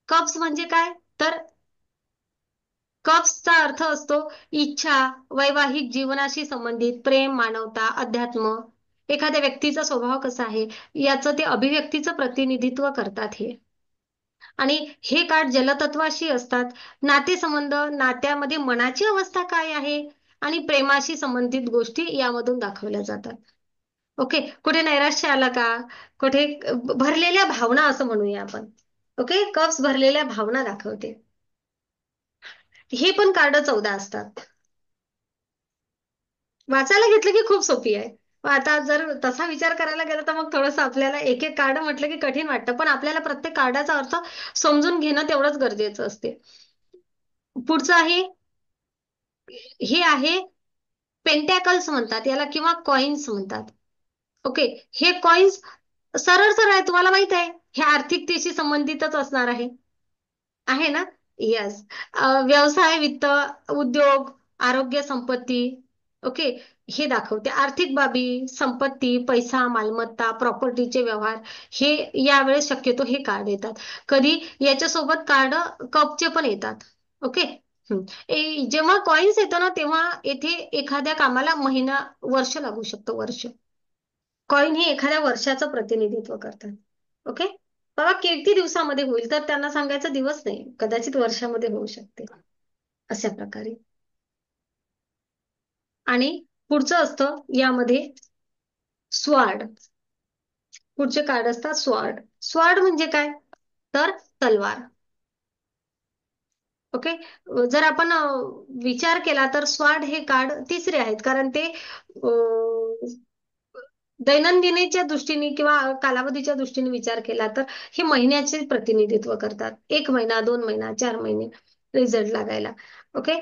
कप्स म्हणजे काय? तर कप्सचा अर्थ असतो इच्छा, वैवाहिक जीवनाशी संबंधित प्रेम, मानवता, अध्यात्म. एखाद्या व्यक्तीचा स्वभाव कसा आहे याचं ते अभिव्यक्तीचं प्रतिनिधित्व करतात हे. आणि हे कार्ड जलतत्वाशी असतात. नातेसंबंध, नात्यामध्ये मनाची अवस्था काय आहे आणि प्रेमाशी संबंधित गोष्टी यामधून दाखवल्या जातात. ओके, कुठे नैराश्य आला का? कुठे भरलेल्या भावना असं म्हणूया आपण. ओके, कप्स भरलेल्या भावना दाखवते. हे पण कार्ड 14 असतात. वाचायला घेतलं की खूप सोपी आहे. आता जर तसा विचार करायला गेला तर मग थोडंसं आपल्याला एक एक कार्ड म्हटलं की कठीण वाटतं, पण आपल्याला प्रत्येक कार्डाचा अर्थ समजून घेणं तेवढंच गरजेचं असते. पुढचं आहे, हे आहे पेंटॅकल्स म्हणतात याला, किंवा कॉइन्स म्हणतात. ओके, हे कॉइन्स सरळ सरळ आहे, तुम्हाला माहित आहे हे आर्थिकतेशी संबंधितच असणार आहे ना? येस. व्यवसाय, वित्त, उद्योग, आरोग्य, संपत्ती. ओके, हे दाखवते आर्थिक बाबी, संपत्ती, पैसा, मालमत्ता, प्रॉपर्टीचे व्यवहार. हे यावेळेस शक्यतो हे कार्ड येतात. कधी याच्यासोबत कार्ड कपचे पण येतात. ओके. जेव्हा कॉइन्स येतो ना, तेव्हा येथे एखाद्या कामाला महिना, वर्ष लागू शकतो, वर्ष. कॉइन हे एखाद्या वर्षाचं प्रतिनिधित्व करतात. ओके, बाबा किती दिवसामध्ये होईल, तर त्यांना सांगायचा दिवस नाही, कदाचित वर्षामध्ये होऊ शकते, अशा प्रकारे. आणि पुढचं असतं यामध्ये स्वार्ड. पुढचे कार्ड असतात स्वार्ड. स्वार्ड म्हणजे काय? तर तलवार. ओके, जर आपण विचार केला तर स्वार्ड हे कार्ड तिसरे आहेत, कारण ते दैनंदिनीच्या दृष्टीने किंवा कालावधीच्या दृष्टीने विचार केला तर हे महिन्याचे प्रतिनिधित्व करतात. 1 महिना, 2 महिना, 4 महिने रिझल्ट लागायला. ओके.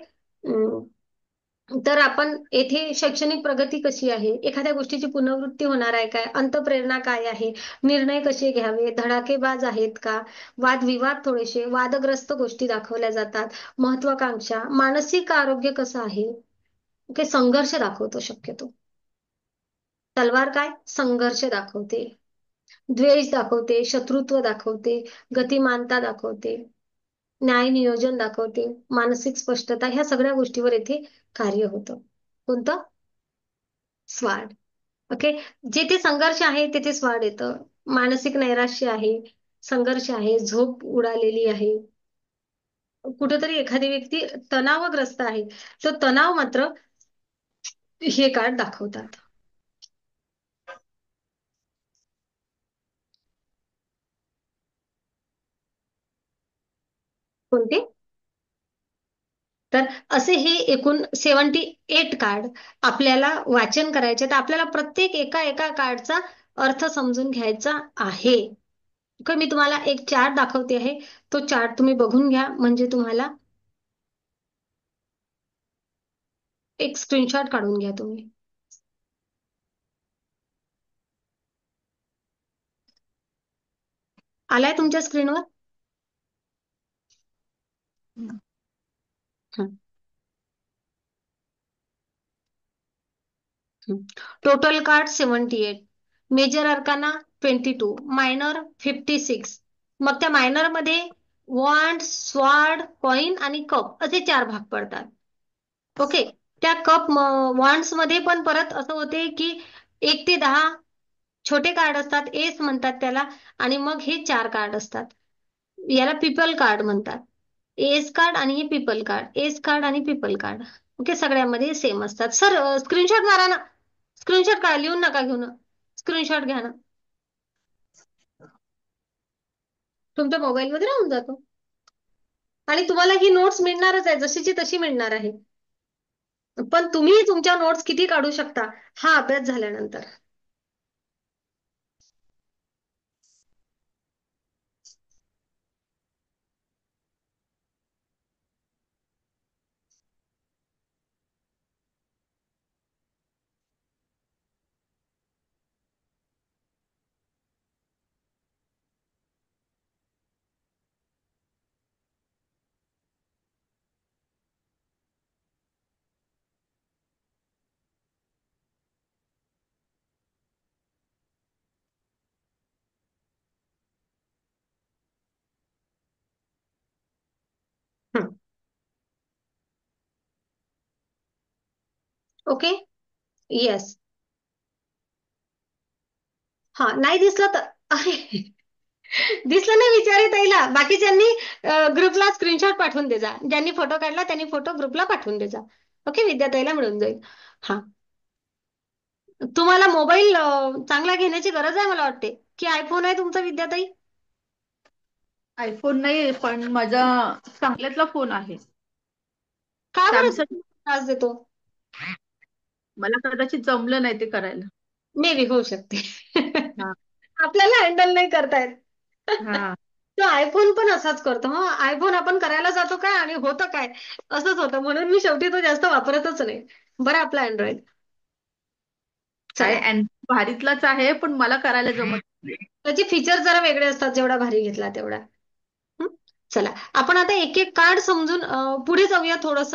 तर आपण येथे शैक्षणिक प्रगती कशी आहे, एखाद्या गोष्टीची पुनरावृत्ती होणार आहे काय, अंतप्रेरणा काय आहे, निर्णय कसे घ्यावे, धडाकेबाज आहेत का, वादविवाद, थोडेसे वादग्रस्त गोष्टी दाखवल्या जातात, महत्वाकांक्षा, मानसिक आरोग्य कसं आहे. ओके, संघर्ष दाखवतो शक्यतो. तलवार काय? संघर्ष दाखवते, द्वेष दाखवते, शत्रुत्व दाखवते, गतिमानता दाखवते, न्याय नियोजन दाखवते, मानसिक स्पष्टता, ह्या सगळ्या गोष्टीवर येथे कार्य होतं. कोणतं? स्वाड. ओके, जेथे संघर्ष आहे तेथे स्वाड येतं. मानसिक नैराश्य आहे, संघर्ष आहे, झोप उडालेली आहे, कुठेतरी एखादी व्यक्ती तणावग्रस्त आहे, तो तणाव मात्र हे कार्ड दाखवतात. कोणते? तर असे हे एकूण 78 कार्ड आपल्याला वाचन करायचे. तर आपल्याला प्रत्येक एका एका कार्डचा अर्थ समजून घ्यायचा आहे. मी तुम्हाला एक चार्ट दाखवते आहे, तो चार्ट तुम्ही बघून घ्या, म्हणजे तुम्हाला एक स्क्रीनशॉट काढून घ्या तुम्ही. आलाय तुमच्या स्क्रीनवर? Total card 78, major arcana 22, minor 56. मग त्या मायनर मध्ये वॉन्ड, स्वॉर्ड, कॉइन आणि कप असे 4 भाग पडतात. ओके. त्या कप वॉन्ड्स मध्ये पण परत असं होते की 1 ते 10 छोटे कार्ड असतात, एस म्हणतात त्याला, आणि मग हे 4 कार्ड असतात. याला पीपल कार्ड म्हणतात. एस कार्ड आणि हे पीपल कार्ड, एस कार्ड आणि पीपल कार्ड. ओके, सगळ्यामध्ये सेम असतात. सर स्क्रीनशॉट मारा ना. स्क्रीनशॉट काढा, लिहून नका घेऊन. स्क्रीनशॉट घ्या ना. तुमच्या मोबाईल मध्ये राहून जातो. आणि तुम्हाला ही नोट्स मिळणारच आहे, जशीची तशी मिळणार आहे. पण तुम्ही तुमच्या नोट्स किती काढू शकता हा अभ्यास झाल्यानंतर. ओके. येस. हा, नाही दिसलं तर दिसलं नाही विचारे ताईला, बाकीच्यांनी ग्रुपला स्क्रीनशॉट पाठवून दे जा. ज्यांनी फोटो काढला त्यांनी फोटो ग्रुपला पाठवून दे जा. ओके, विद्याताईला मिळून जाईल. हा, तुम्हाला मोबाईल चांगला घेण्याची गरज आहे मला वाटते. की आयफोन आहे तुमचा विद्याताई? आयफोन नाही, पण माझा चांगल्यातला फोन आहे. का बरं सॅमसंग. त्रास देतो? मला कदाचित जमलं नाही ते करायला. मे बी होऊ शकते. हा. आपल्याला हँडल नाही करतायत. हा. तो आयफोन पण असाच करतो. हा, आयफोन आपण करायला जातो काय आणि होतं काय असंच होतं. म्हणून मी शेवटी तो जास्त वापरतच नाही. बरं आपला अँड्रॉइड. आहे चला, भारीतलाच आहे, पण मला करायला जमत नाही. त्याचे फीचर जरा वेगळे असतात, जेवढा भारी घेतला तेवढा. हं? चला, आपण आता एक एक कार्ड समजून पुढे जाऊया. थोडस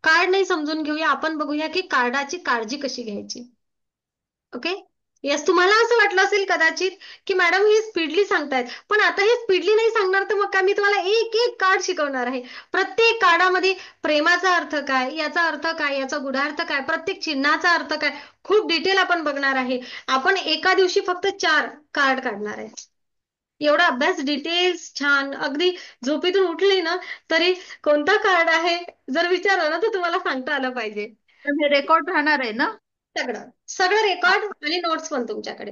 कार्ड नाही समजून घेऊया, आपण बघूया की कार्डाची काळजी कशी घ्यायची. ओके. येस, तुम्हाला असं वाटलं असेल कदाचित की मॅडम हे स्पीडली सांगतायत, पण आता हे स्पीडली नाही सांगणार तर मग काय, मी तुम्हाला एक एक कार्ड शिकवणार आहे. प्रत्येक कार्डामध्ये प्रेमाचा अर्थ काय, याचा अर्थ काय, याचा गुढार्थ काय, प्रत्येक चिन्हाचा अर्थ काय, खूप डिटेल आपण बघणार आहे. आपण एका दिवशी फक्त 4 कार्ड काढणार आहे. एवढा अभ्यास डिटेल्स छान, अगदी झोपेतून उठली ना तरी कोणता कार्ड आहे जर विचारलं ना तर तुम्हाला सांगता आलं पाहिजे. तर हे रेकॉर्ड राहणार आहे ना? सगळं सगळं हा. रेकॉर्ड आणि नोट्स पण तुमच्याकडे.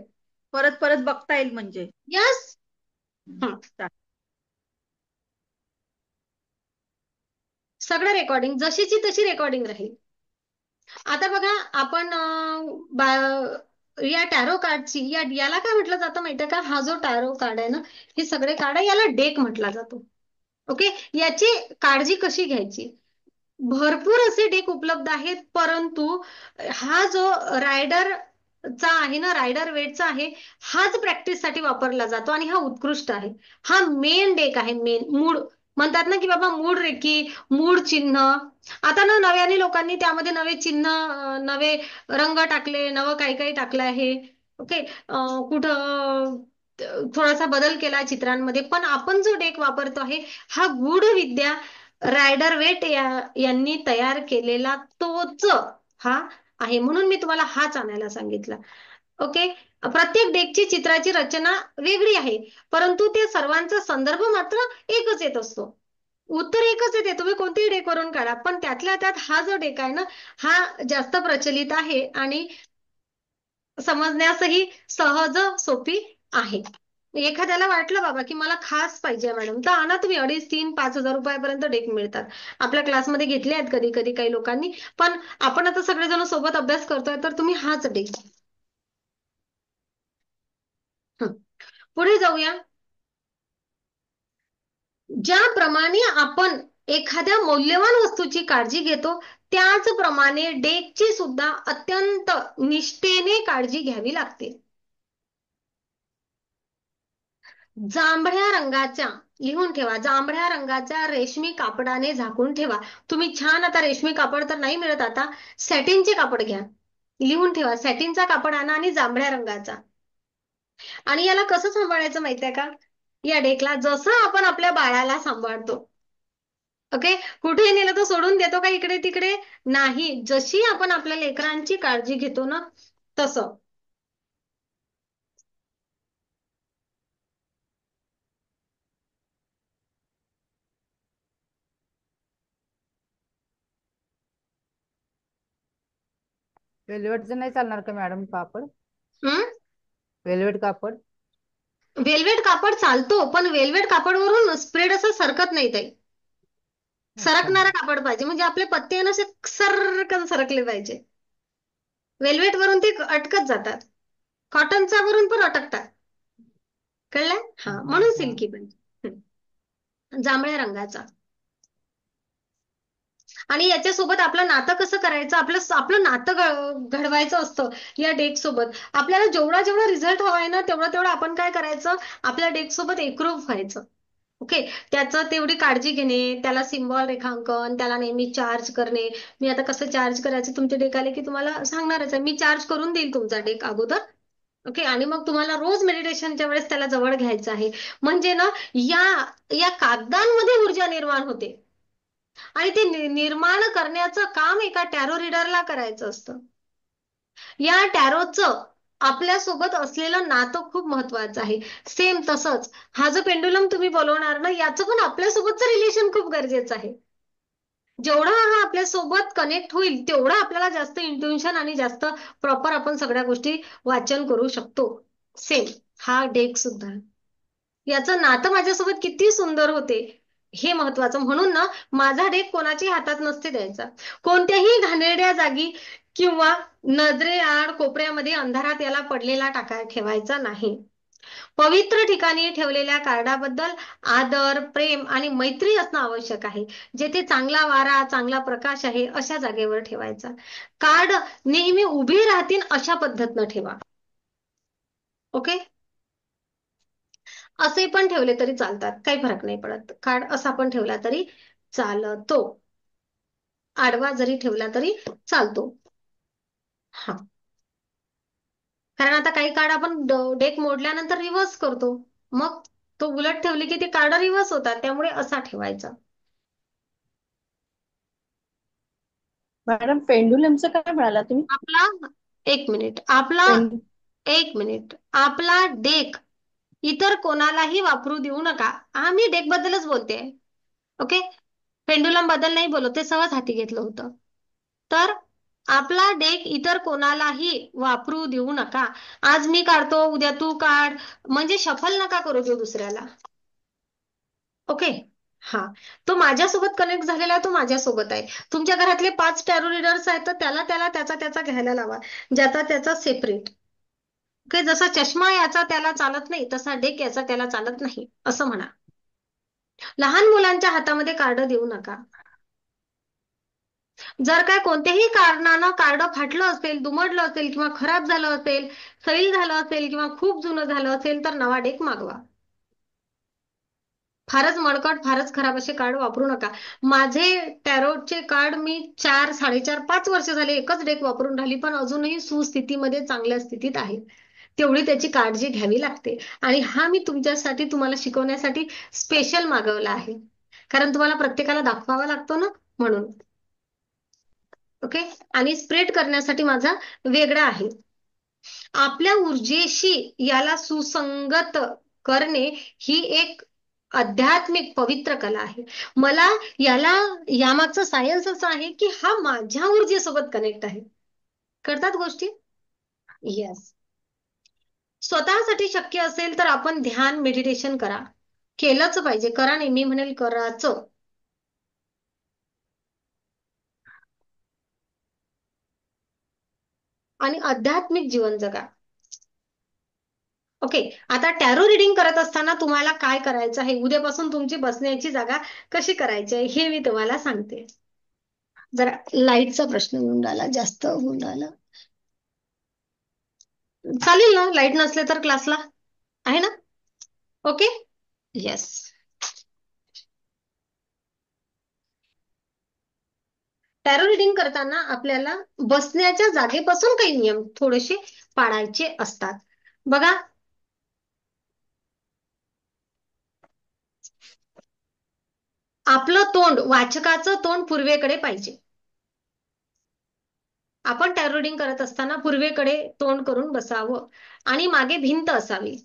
परत परत बघता येईल म्हणजे. यस. चालेल. सगळं रेकॉर्डिंग जशीची तशी रेकॉर्डिंग राहील. आता बघा आपण या टॅरो कार्डची याला काय म्हटलं जातं माहितीये का? हा जो टॅरो कार्ड आहे ना, हे सगळे कार्ड आहे, याला डेक म्हटला जातो. ओके, याची काळजी कशी घ्यायची? भरपूर असे डेक उपलब्ध आहेत, परंतु हा जो रायडर चा आहे ना, रायडर वेटचा आहे, हाच प्रॅक्टिससाठी वापरला जातो आणि हा उत्कृष्ट आहे. हा मेन डेक आहे, मेन मूळ म्हणतात ना की बाबा मूळ रेकी, मूळ चिन्ह. आता ना नव्याने लोकांनी त्यामध्ये नवे चिन्ह, नवे रंग टाकले, नवं काही काही टाकलं आहे. ओके, कुठं थोडासा बदल केला चित्रांमध्ये, पण आपण जो डेक वापरतो आहे हा गूढ विद्या रायडर वेट यांनी तयार केलेला तोच हा आहे, म्हणून मी तुम्हाला हाच आणायला सांगितला. ओके, प्रत्येक डेकची चित्राची रचना वेगळी आहे, परंतु ते सर्वांचा संदर्भ मात्र एकच येत असतो. उत्तर एकच येते, तुम्ही कोणतेही डेक वरून काढा, पण त्यातल्या त्यात हा जो डेक आहे ना, हा जास्त प्रचलित आहे आणि समजण्यासही सहज सोपी आहे. एखाद्याला वाटलं बाबा की मला खास पाहिजे मॅडम, तर आणा तुम्ही 2,500-3,000-5,000 रुपयापर्यंत डेक मिळतात. आपल्या क्लासमध्ये घेतले आहेत कधी कधी काही लोकांनी, पण आपण आता सगळेजण सोबत अभ्यास करतोय तर तुम्ही हाच डेक. पुढे जाऊया. ज्याप्रमाणे आपण एखाद्या मौल्यवान वस्तूची काळजी घेतो, त्याचप्रमाणे डेकची सुद्धा अत्यंत निष्ठेने काळजी घ्यावी लागते. जांभळ्या रंगाच्या, लिहून ठेवा, जांभळ्या रंगाच्या रेशमी कापडाने झाकून ठेवा. तुम्ही छान, आता रेशमी कापड तर नाही मिळत, आता सॅटिनचे कापड घ्या. लिहून ठेवा, सॅटिनचा कापड आणा आणि जांभळ्या रंगाचा. आणि याला कसं सांभाळायचं माहितीये का? या डेकला जसं आपण आपल्या बाळाला सांभाळतो, ओके, कुठे नेलं तर सोडून देतो का इकडे तिकडे? नाही, जशी आपण आपल्या लेकरांची काळजी घेतो ना, तसं. वेलवेटचं नाही चालणार का मॅडम कापड? हम्म वेलवेट कापड वेल्वेट कापड चालतो, पण वेल्वेट कापडवरून स्प्रेड असं सरकत नाही ताई. सरकणारा कापड पाहिजे, म्हणजे आपले पत्ते आहे ना असे सरकन सरकले पाहिजे. वेल्वेट वरून ते अटकत जातात, कॉटनचा वरून पण अटकतात. कळलं? हा, म्हणून सिल्की पाहिजे. जांभळ्या रंगाचा. आणि याच्यासोबत आपलं नातं कसं करायचं, आपलं आपलं नातं घडवायचं असतं या डेक सोबत. आपल्याला जेवढा जेवढा रिझल्ट हवाय ना, तेवढा आपण काय करायचं, आपल्या डेक सोबत एकरूप व्हायचं. ओके, त्याचं तेवढी काळजी घेणे, त्याला सिम्बॉल रेखांकन, त्याला नेहमी चार्ज करणे. मी आता कसं चार्ज करायचं, तुमचे डेक आले की तुम्हाला सांगणारच आहे. मी चार्ज करून देईल तुमचा डेक अगोदर. ओके, आणि मग तुम्हाला रोज मेडिटेशनच्या वेळेस त्याला जवळ घ्यायचं आहे. म्हणजे ना, या या कागदांमध्ये ऊर्जा निर्माण होते आणि ते निर्माण करण्याचं काम एका टॅरो रीडरला करायचं असतं. या टॅरोचं आपल्यासोबत असलेलं नातं खूप महत्वाचं आहे. सेम तसंच हा जो पेंडुलम तुम्ही बोलवणार ना, याचं पण आपल्यासोबतचं रिलेशन खूप गरजेचं आहे. जेवढा हा आपल्यासोबत कनेक्ट होईल, तेवढा आपल्याला जास्त इंट्युशन आणि जास्त प्रॉपर आपण सगळ्या गोष्टी वाचन करू शकतो. सेम हा डेक सुद्धा, याचं नातं माझ्यासोबत किती सुंदर होते हे महत्वाचं. म्हणून ना, माझा डेक कोणाच्या हातात नसते द्यायचा. कोणत्याही घाणेरड्या जागी किंवा नजरेआड कोपऱ्यामध्ये अंधारात याला पडलेला ठेवायचा नाही. पवित्र ठिकाणी ठेवलेल्या कार्डाबद्दल आदर, प्रेम आणि मैत्री असणं आवश्यक आहे. जेथे चांगला वारा, चांगला प्रकाश आहे, अशा जागेवर ठेवायचा. कार्ड नेहमी उभे राहतील अशा पद्धतीनं ठेवा. ओके, असे पण ठेवले तरी चालतात, काही फरक नाही पडत. कार्ड असा पण ठेवला तरी चालतो, आडवा जरी ठेवला तरी चालतो. हा, कारण आता काही कार्ड आपण डेक मोडल्यानंतर रिव्हर्स करतो, मग तो उलट ठेवले की ते कार्ड रिव्हर्स होतात, त्यामुळे असा ठेवायचा. मॅडम पेंडुलमचं काय म्हणाला तुम्ही? आपला एक मिनिट आपला पेंडु एक मिनिट आपला डेक इतर कोणालाही वापरू देऊ नका. हा, मी डेक बद्दलच बोलते. ओके, पेंडुलम बद्दल नाही बोलत, ते सहज हाती घेतलं होतं. तर आपला डेक इतर कोणालाही वापरू देऊ नका. आज मी काढतो, उद्या तू काढ, म्हणजे शफल नका करू देऊ दुसऱ्याला. ओके, हा, तो माझ्यासोबत कनेक्ट झालेला आहे, तो माझ्यासोबत आहे. तुमच्या घरातले 5 टॅरो रीडर्स आहेत, तर त्याला त्याला त्याचा त्याचा घ्यायला लावा, ज्याचा त्याचा सेपरेट. ओके, जसा चष्मा याचा त्याला चालत नाही, तसा डेक याचा त्याला चालत नाही, असं म्हणा. लहान मुलांच्या हातामध्ये कार्ड देऊ नका. जर काय कोणत्याही कारणानं कार्ड फाटलं असेल, दुमडलं असेल किंवा खराब झालं असेल, सैल झालं असेल किंवा खूप जुनं झालं असेल, तर नवा डेक मागवा. फारच मळकट, फारच खराब असे कार्ड वापरू नका. माझे टॅरोटचे कार्ड मी 4, 4.5, 5 वर्ष झाले एकच डेक वापरून राहिली, पण अजूनही सुस्थितीमध्ये, चांगल्या स्थितीत आहे. तेवढी त्याची काळजी घ्यावी लागते. आणि हा मी तुमच्यासाठी, तुम्हाला शिकवण्यासाठी स्पेशल मागवला आहे, कारण तुम्हाला प्रत्येकाला दाखवावा लागतो ना, म्हणून. ओके, आणि स्प्रेड करण्यासाठी माझा वेगळा आहे. आपल्या ऊर्जेशी याला सुसंगत करणे ही एक आध्यात्मिक पवित्र कला आहे. मला याला यामागचं सायन्स असं आहे की हा माझ्या ऊर्जेसोबत कनेक्ट आहे. करतात गोष्टी. येस. स्वतःसाठी शक्य असेल तर आपण ध्यान मेडिटेशन करा. केलंच पाहिजे. करा नाही मी म्हणेल करायचं. आणि आध्यात्मिक जीवन जगा. ओके. आता टॅरो रिडिंग करत असताना तुम्हाला काय करायचं आहे, उद्यापासून तुमची बसण्याची जागा कशी करायची आहे हे मी तुम्हाला सांगते. जरा लाईटचा प्रश्न होऊन राहिला, जास्त होऊन राहिला. चालेल ना लाईट नसले तर क्लासला आहे ना. ओके. येस. टॅरो रिडिंग करताना आपल्याला बसण्याच्या जागेपासून काही नियम थोडेसे पाळायचे असतात. बघा, आपलं तोंड, वाचकाचं तोंड पूर्वेकडे पाहिजे. आपण टॅरो रिडिंग करत असताना पूर्वेकडे तोंड करून बसावं आणि मागे भिंत असावी.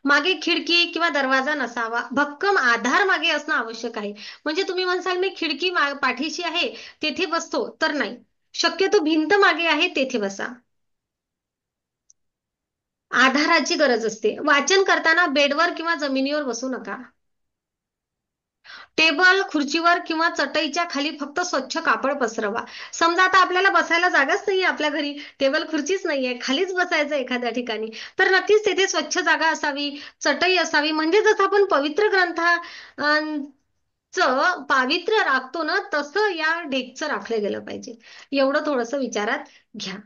मागे खिडकी किंवा दरवाजा नसावा. भक्कम आधार मागे असणं आवश्यक आहे. म्हणजे तुम्ही म्हणसाल मी खिडकी पाठीशी आहे तेथे बसतो, तर नाही. शक्यतो भिंत मागे आहे तेथे बसा. आधाराची गरज असते. वाचन करताना बेडवर किंवा जमिनीवर बसू नका. टेबल, खुर्चीवर किंवा चटईच्या खाली फक्त स्वच्छ कापड पसरवा. समजा आता आपल्याला बसायला जागाच नाहीये, आपल्या घरी टेबल खुर्चीच नाहीये, खालीच बसायचं एखाद्या ठिकाणी, तर नक्कीच तेथे स्वच्छ जागा असावी, चटई असावी. म्हणजे जसं आपण पवित्र ग्रंथाचं पावित्र्य राखतो ना, तसं या डेकचं राखलं गेलं पाहिजे. एवढं थोडंसं विचारात घ्या.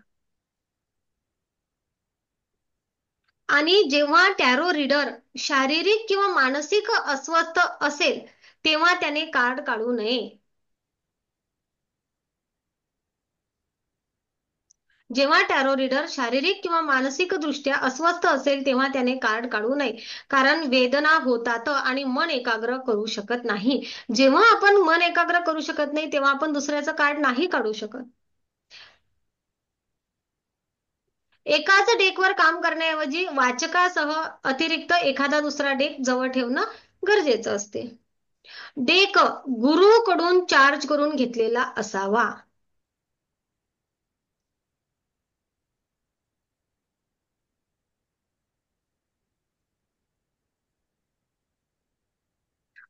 आणि जेव्हा टॅरो रीडर शारीरिक किंवा मानसिक अस्वस्थ असेल तेव्हा त्याने कार्ड काढू नये. जेव्हा टॅरो रीडर शारीरिक किंवा मानसिक दृष्ट्या अस्वस्थ असेल तेव्हा त्याने कार्ड काढू नये. कारण वेदना होतात आणि मन एकाग्र करू शकत नाही. जेव्हा आपण मन एकाग्र करू शकत नाही तेव्हा आपण दुसऱ्याचं कार्ड नाही काढू शकत. एकाच डेकवर काम करण्याऐवजी वाचकासह अतिरिक्त एखादा दुसरा डेक जवळ ठेवणं गरजेचं असते. डेक गुरुकडून चार्ज करून घेतलेला असावा.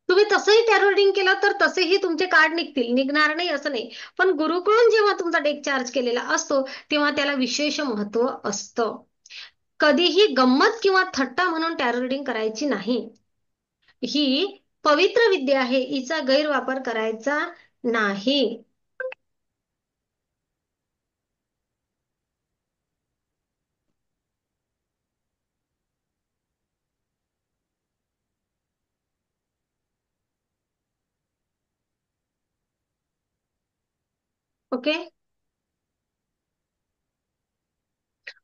तुम्ही तसंही टॅरो रिडिंग केलं तर तसेही तुमचे कार्ड निघतील, निघणार नाही असं नाही. पण गुरुकडून जेव्हा तुमचा डेक चार्ज केलेला असतो तेव्हा त्याला विशेष महत्व असतं. कधीही गंमत किंवा थट्टा म्हणून टॅरो रिडिंग करायची नाही. ही पवित्र विद्या आहे, हिचा गैरवापर करायचा नाही. ओके.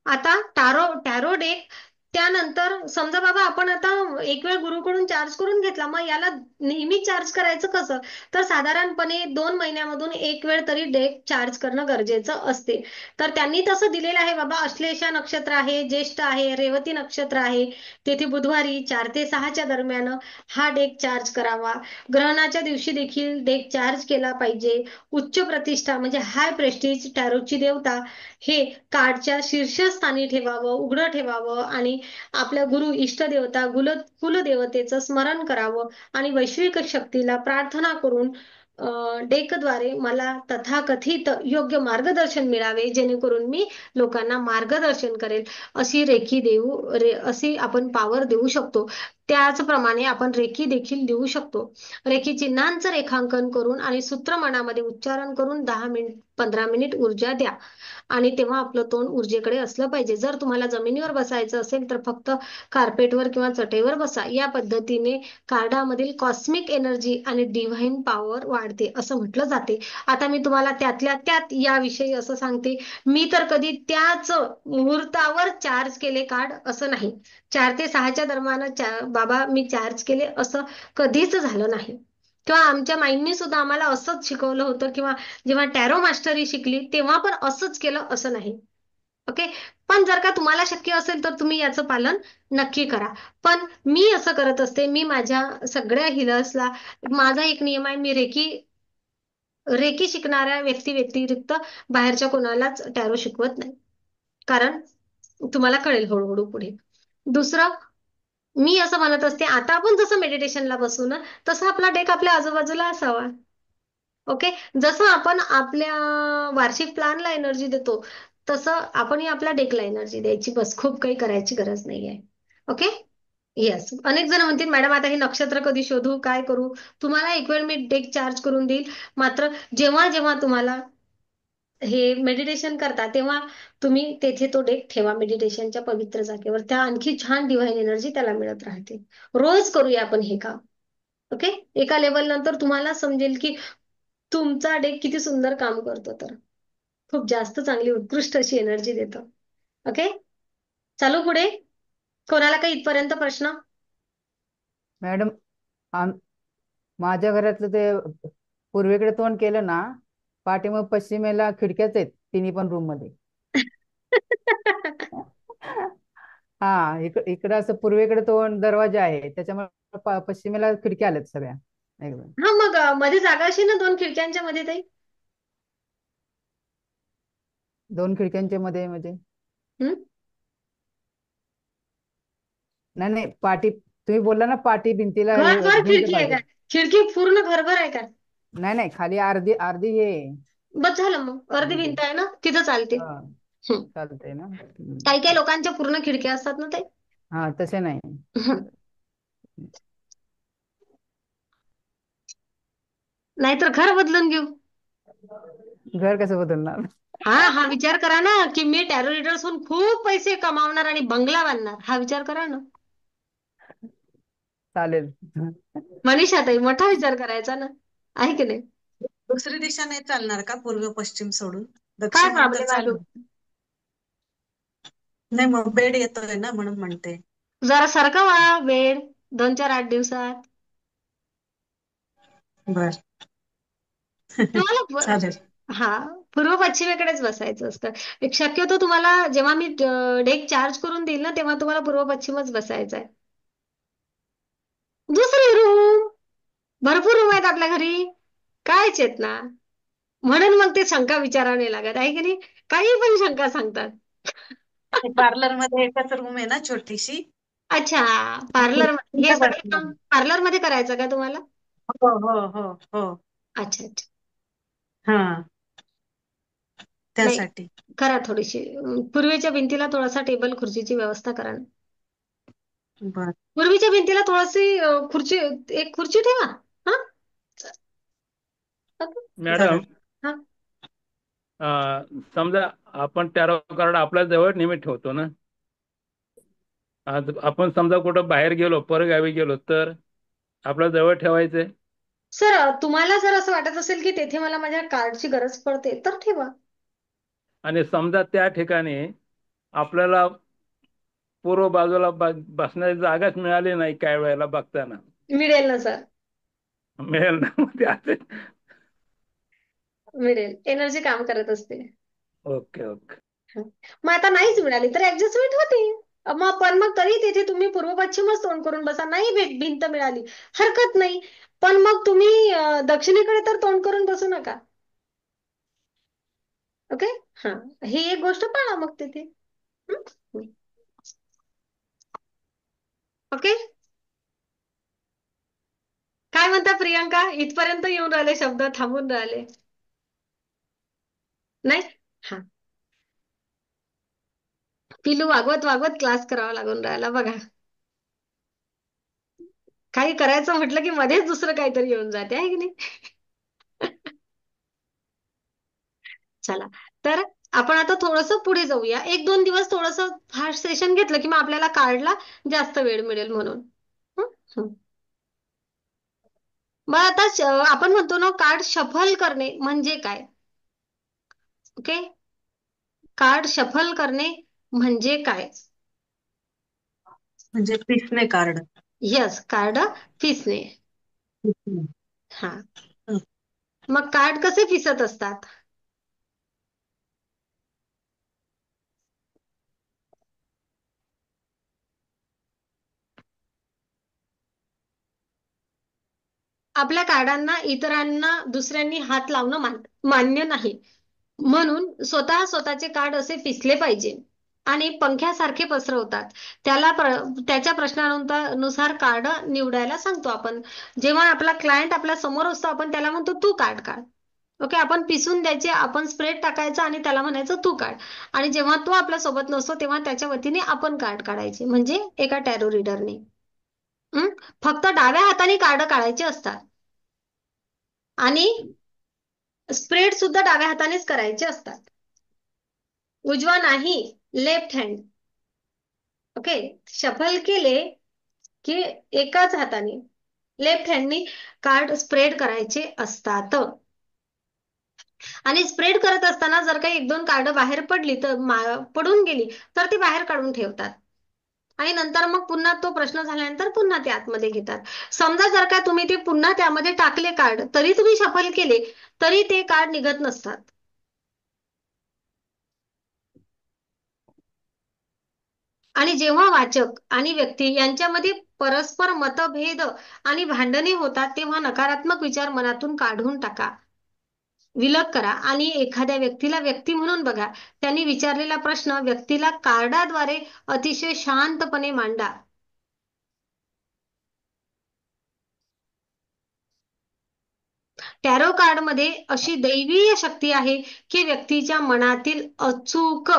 आता टॅरो डेक त्यानंतर समजा बाबा आपण आता एक वेळ गुरुकडून चार्ज करून घेतला, मग याला नेहमी चार्ज करायचं कसं, तर साधारणपणे 2 महिन्यामधून एक वेळ तरी डेक चार्ज करणं गरजेचं असते. तर त्यांनी तसं दिलेलं आहे बाबा, अश्लेषा नक्षत्र आहे, ज्येष्ठ आहे, रेवती नक्षत्र आहे, तेथे बुधवारी 4 ते 6च्या दरम्यान हा डेक चार्ज करावा. ग्रहणाच्या दिवशी देखील डेक चार्ज केला पाहिजे. उच्च प्रतिष्ठा म्हणजे हाय प्रेस्टीज टॅरोची देवता हे कार्डच्या शीर्षस्थानी ठेवावं, उघडं ठेवावं आणि आपल्या गुरु, इष्टदेवता, कुलदेवतेचं स्मरण करावं आणि वैश्विक शक्तीला प्रार्थना करून डेकद्वारे मला तथाकथित योग्य मार्गदर्शन मिळावे, जेणेकरून मी लोकांना मार्गदर्शन करेल. अशी आपण पॉवर देऊ शकतो. त्याचप्रमाणे आपण रेकी देखील देऊ शकतो. रेकी चिन्हांचं रेखांकन करून आणि सूत्र मनामध्ये उच्चारण करून 10 मिनिट 15 मिनिट ऊर्जा द्या. आणि तेव्हा आपलं तोंड ऊर्जेकडे असलं पाहिजे. जर तुम्हाला जमिनीवर बसायचं असेल तर फक्त कार्पेटवर किंवा चटईवर बसा. या पद्धतीने कार्डामधील कॉस्मिक एनर्जी आणि डिव्हाइन पॉवर वाढते असं म्हटलं जाते. आता मी तुम्हाला त्यातल्या त्यात याविषयी असं सांगते, मी तर कधी त्याच मुहूर्तावर चार्ज केले कार्ड असं नाही. 4 ते 6च्या दरम्यान बाबा मी चार्ज केले असं कधीच झालं नाही. किंवा आमच्या माईंनी सुद्धा आम्हाला असंच शिकवलं होतं, किंवा जेव्हा टॅरो मास्टरी शिकली तेव्हा पण असंच केलं असं नाही. ओके. पण जर का तुम्हाला शक्य असेल तर तुम्ही याचं पालन नक्की करा. पण मी असं करत असते, मी माझ्या सगळ्या हिलर्सला, माझा एक नियम आहे, मी रेकी रेकी शिकणाऱ्या व्यतिरिक्त बाहेरच्या कोणालाच टॅरो शिकवत नाही. कारण तुम्हाला कळेल हळूहळू पुढे. दुसरं, मी असं म्हणत असते, आता आपण जसं मेडिटेशनला बसू ना, तसं आपला डेक आपल्या आजूबाजूला असावा. ओके. जसं आपण आपल्या वार्षिक प्लॅनला एनर्जी देतो, तसं आपणही आपल्या डेकला एनर्जी द्यायची. बस, खूप काही करायची गरज नाहीये. ओके. येस. अनेक जण म्हणतील मॅडम आता हे नक्षत्र कधी शोधू, काय करू? तुम्हाला एक वेळ मी डेक चार्ज करून देईल. मात्र जेव्हा जेव्हा तुम्हाला हे मेडिटेशन करता तेव्हा तुम्ही तेथे तो डेक ठेवा मेडिटेशनच्या पवित्र जागेवर. त्या आणखी छान डिव्हाइन एनर्जी त्याला मिळत राहते. रोज करूया आपण हे काम. ओके. एका लेवल नंतर तुम्हाला समजेल की तुमचा डेक किती सुंदर काम करतो. तर खूप जास्त चांगली उत्कृष्ट अशी एनर्जी देतो. ओके. चालू पुढे. कोणाला काही इथपर्यंत प्रश्न? मॅडम, आम माझ्या घरातलं ते पूर्वेकडे तोंड केलं ना, पाठीमाग पश्चिमेला खिडक्याच आहेत तिन्ही पण रूम मध्ये. हा, इकडं असं पूर्वेकडे तोंड दरवाजा आहे, त्याच्यामुळे पश्चिमेला खिडक्या आल्यात सगळ्या एकदम. हा, मग मध्ये जागा अशी ना 2 खिडक्यांच्या मध्ये ताई? 2 खिडक्यांच्या मध्ये म्हणजे? हम्म? नाही नाही, पाठी तुम्ही बोलला ना, पाठी भिंतीला घरभर भिंत खिडकी आहे पाहिजे. का? खिडकी पूर्ण घरभर आहे का? नाही नाही, खाली अर्धी अर्धी हे बस झालं, मग अर्धी भिंत आहे ना, तिथं चालते. हा, हम्म. चालतंय ना. काही काही लोकांच्या पूर्ण खिडक्या असतात ना ते. हा, तसे नाही. नाहीतर घर बदलून घेऊ. घर कसं बदलणार? हा विचार करा ना, की मी टॅरो रीडर्स होऊन खूप पैसे कमावणार आणि बंगला बांधणार. हा विचार करा ना. चालेल. मनीषाताई, मोठा विचार करायचा ना, आहे की नाही? दुसरी दिशा नाही चालणार का पूर्व पश्चिम सोडून? काय दक्षिण उत्तर प्रॉब्लेम आहे? चालणार? नाही, मग बेड येतोय ना म्हणून म्हणते. जरा सरकवा वेळ 2, 4, 8 दिवसात. बर. तुम्हाला चालेल. हा, पूर्व पश्चिमेकडेच बसायचं असतं. एक शक्यतो तुम्हाला जेव्हा मी डेक चार्ज करून देईल ना, तेव्हा तुम्हाला पूर्व पश्चिमच बसायचं आहे. दुसरी रूम, भरपूर रूम आहेत आपल्या घरी, कायच आहेत ना. म्हणून मग ते शंका विचारावे लागत आहे की नाही. काही पण शंका सांगतात. पार्लर मध्ये एकच रूम आहे ना छोटीशी. अच्छा, पार्लर हे तिथं सगळे काम बसणार. पार्लर मध्ये करायचं का तुम्हाला? हो हो हो हो. अच्छा अच्छा. हा, नाही, त्यासाठी. करा थोडीशी. पूर्वेच्या भिंतीला थोडासा टेबल खुर्चीची व्यवस्था करा ना. बर. पूर्वीच्या भिंतीला थोडीशी खुर्ची, एक खुर्ची ठेवा. हा. ओके. मॅडम, चालेल. हा. समजा आपण टॅरो कार्ड आपल्या जवळ नेहमी ठेवतो ना. आज आपण समजा कुठं बाहेर गेलो, परगावी गेलो, तर आपल्या जवळ ठेवायचे. सर, तुम्हाला जर असं वाटत असेल की तेथे मला माझ्या कार्डची गरज पडते तर ठेवा. आणि समजा त्या ठिकाणी आपल्याला पूर्व बाजूला बसण्याची जागाच मिळाली नाही काही वेळेला बघताना. मिळेल ना सर, मिळेल ना मग ते असे. मिळेल. एनर्जी काम करत असते. Okay okay. मग आता नाहीच मिळाली तर ऍडजस्टमेंट होते. पण मग तरी तिथे तुम्ही पूर्व पश्चिमच तोंड करून बसा. नाही भिंत मिळाली, हरकत नाही. पण मग तुम्ही दक्षिणेकडे तर तोंड करून बसू नका. ओके. हा, ही एक गोष्ट पाळा मग तिथे. हं? ओके. काय म्हणता प्रियांका? इथपर्यंत येऊन राहिले शब्द, थांबून राहिले नाही? हा, पिलू वागवत वागवत क्लास करावा लागून राहिला बघा. काही करायचं म्हटलं की मध्येच दुसरं काहीतरी येऊन जाते, आहे की नाही? चला, तर आपण आता थोडस पुढे जाऊया. 1-2 दिवस थोडस फास्ट सेशन घेतलं की मग आपल्याला कार्डला जास्त वेळ मिळेल म्हणून. हं? हं. मग आता आपण म्हणतो ना, कार्ड शफल करणे म्हणजे काय? ओके. कार्ड शफल करणे म्हणजे काय? म्हणजे पिसणे कार्ड. यस, कार्ड पिसणे. हा, मग कार्ड कसे पिसत असतात? आपल्या कार्डांना इतरांना दुसऱ्यांनी हात लावणं मान्य नाही. म्हणून स्वतःचे कार्ड असे पिसले पाहिजे आणि पंख्यासारखे पसरवतात. त्याच्या प्रश्नानुसार कार्ड निवडायला सांगतो आपण. जेव्हा आपला क्लायंट आपल्या समोर असतो आपण त्याला म्हणतो तू कार्ड काढ. ओके, आपण पिसून द्यायचे, आपण स्प्रेड टाकायचा आणि त्याला म्हणायचं तू काढ. आणि जेव्हा तो आपल्या सोबत नसतो तेव्हा त्याच्या वतीने आपण कार्ड काढायचे, म्हणजे एका टॅरो रीडरने. फक्त डाव्या हाताने कार्ड काढायचे असतात आणि स्प्रेड सुद्धा डाव्या हातानेच करायचे असतात. उजवा नाही, लेफ्ट हँड. ओके, शफल केले की एकाच हाताने लेफ्ट हँडनी कार्ड स्प्रेड करायचे असतात. आणि स्प्रेड करत असताना जर काही 1-2 कार्ड बाहेर पडली तर पडून गेली तर ती बाहेर काढून ठेवतात आणि नंतर मग पुन्हा तो प्रश्न झाल्यानंतर पुन्हा ते आतमध्ये घेतात. समजा जर का तुम्ही ते पुन्हा त्यामध्ये टाकले कार्ड, तरी तुम्ही शफल केले तरी ते कार्ड निघत नसतात. आणि जेव्हा वाचक आणि व्यक्ती यांच्यामध्ये परस्पर मतभेद आणि भांडणे होतात तेव्हा नकारात्मक विचार मनातून काढून टाका, विलग करा आणि एखाद्या व्यक्तीला व्यक्ती म्हणून बघा. त्यांनी विचारलेला प्रश्न व्यक्तीला कार्डाद्वारे अतिशय शांतपणे मांडा. टॅरो कार्ड मध्ये अशी दैवीय शक्ती आहे की व्यक्तीच्या मनातील अचूक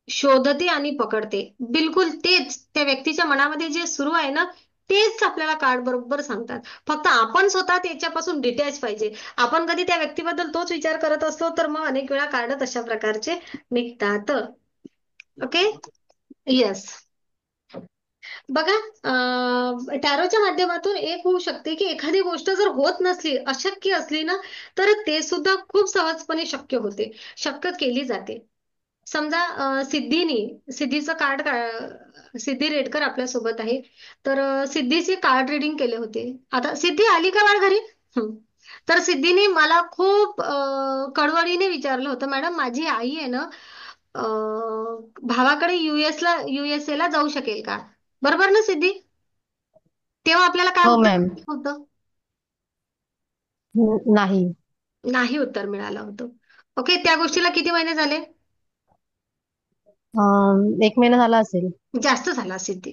शोधते आणि पकडते. बिलकुल तेच त्या व्यक्तीच्या मनामध्ये जे सुरू आहे ना, तेच आपल्याला कार्ड बरोबर सांगतात. फक्त आपण स्वतः त्याच्यापासून डिटॅच पाहिजे. आपण कधी त्या व्यक्तीबद्दल तोच विचार करत असलो तर मग अनेक वेळा कार्ड तशा प्रकारचे निघतात. Okay, yes. बघा, टॅरोच्या माध्यमातून एक होऊ शकते की एखादी गोष्ट जर होत नसली, अशक्य असली ना, तर ते सुद्धा खूप सहजपणे शक्य होते, शक्य केली जाते. समजा सिद्धीचं कार्ड, सिद्धी रेडकर आपल्या सोबत आहे, तर सिद्धीचे कार्ड रिडिंग केले होते. आता सिद्धी आली का बाळ घरी? तर सिद्धीने मला खूप कळवळीने विचारलं होतं, मॅडम माझी आई आहे ना, भावाकडे USA ला जाऊ शकेल का? बरोबर ना सिद्धी? तेव्हा आपल्याला काय हो उत्तर मॅम. होतं? नाही. नाही उत्तर मिळालं होतं. ओके, त्या गोष्टीला किती महिने झाले? 1 महिना झाला असेल. जास्त झाला सिद्धी,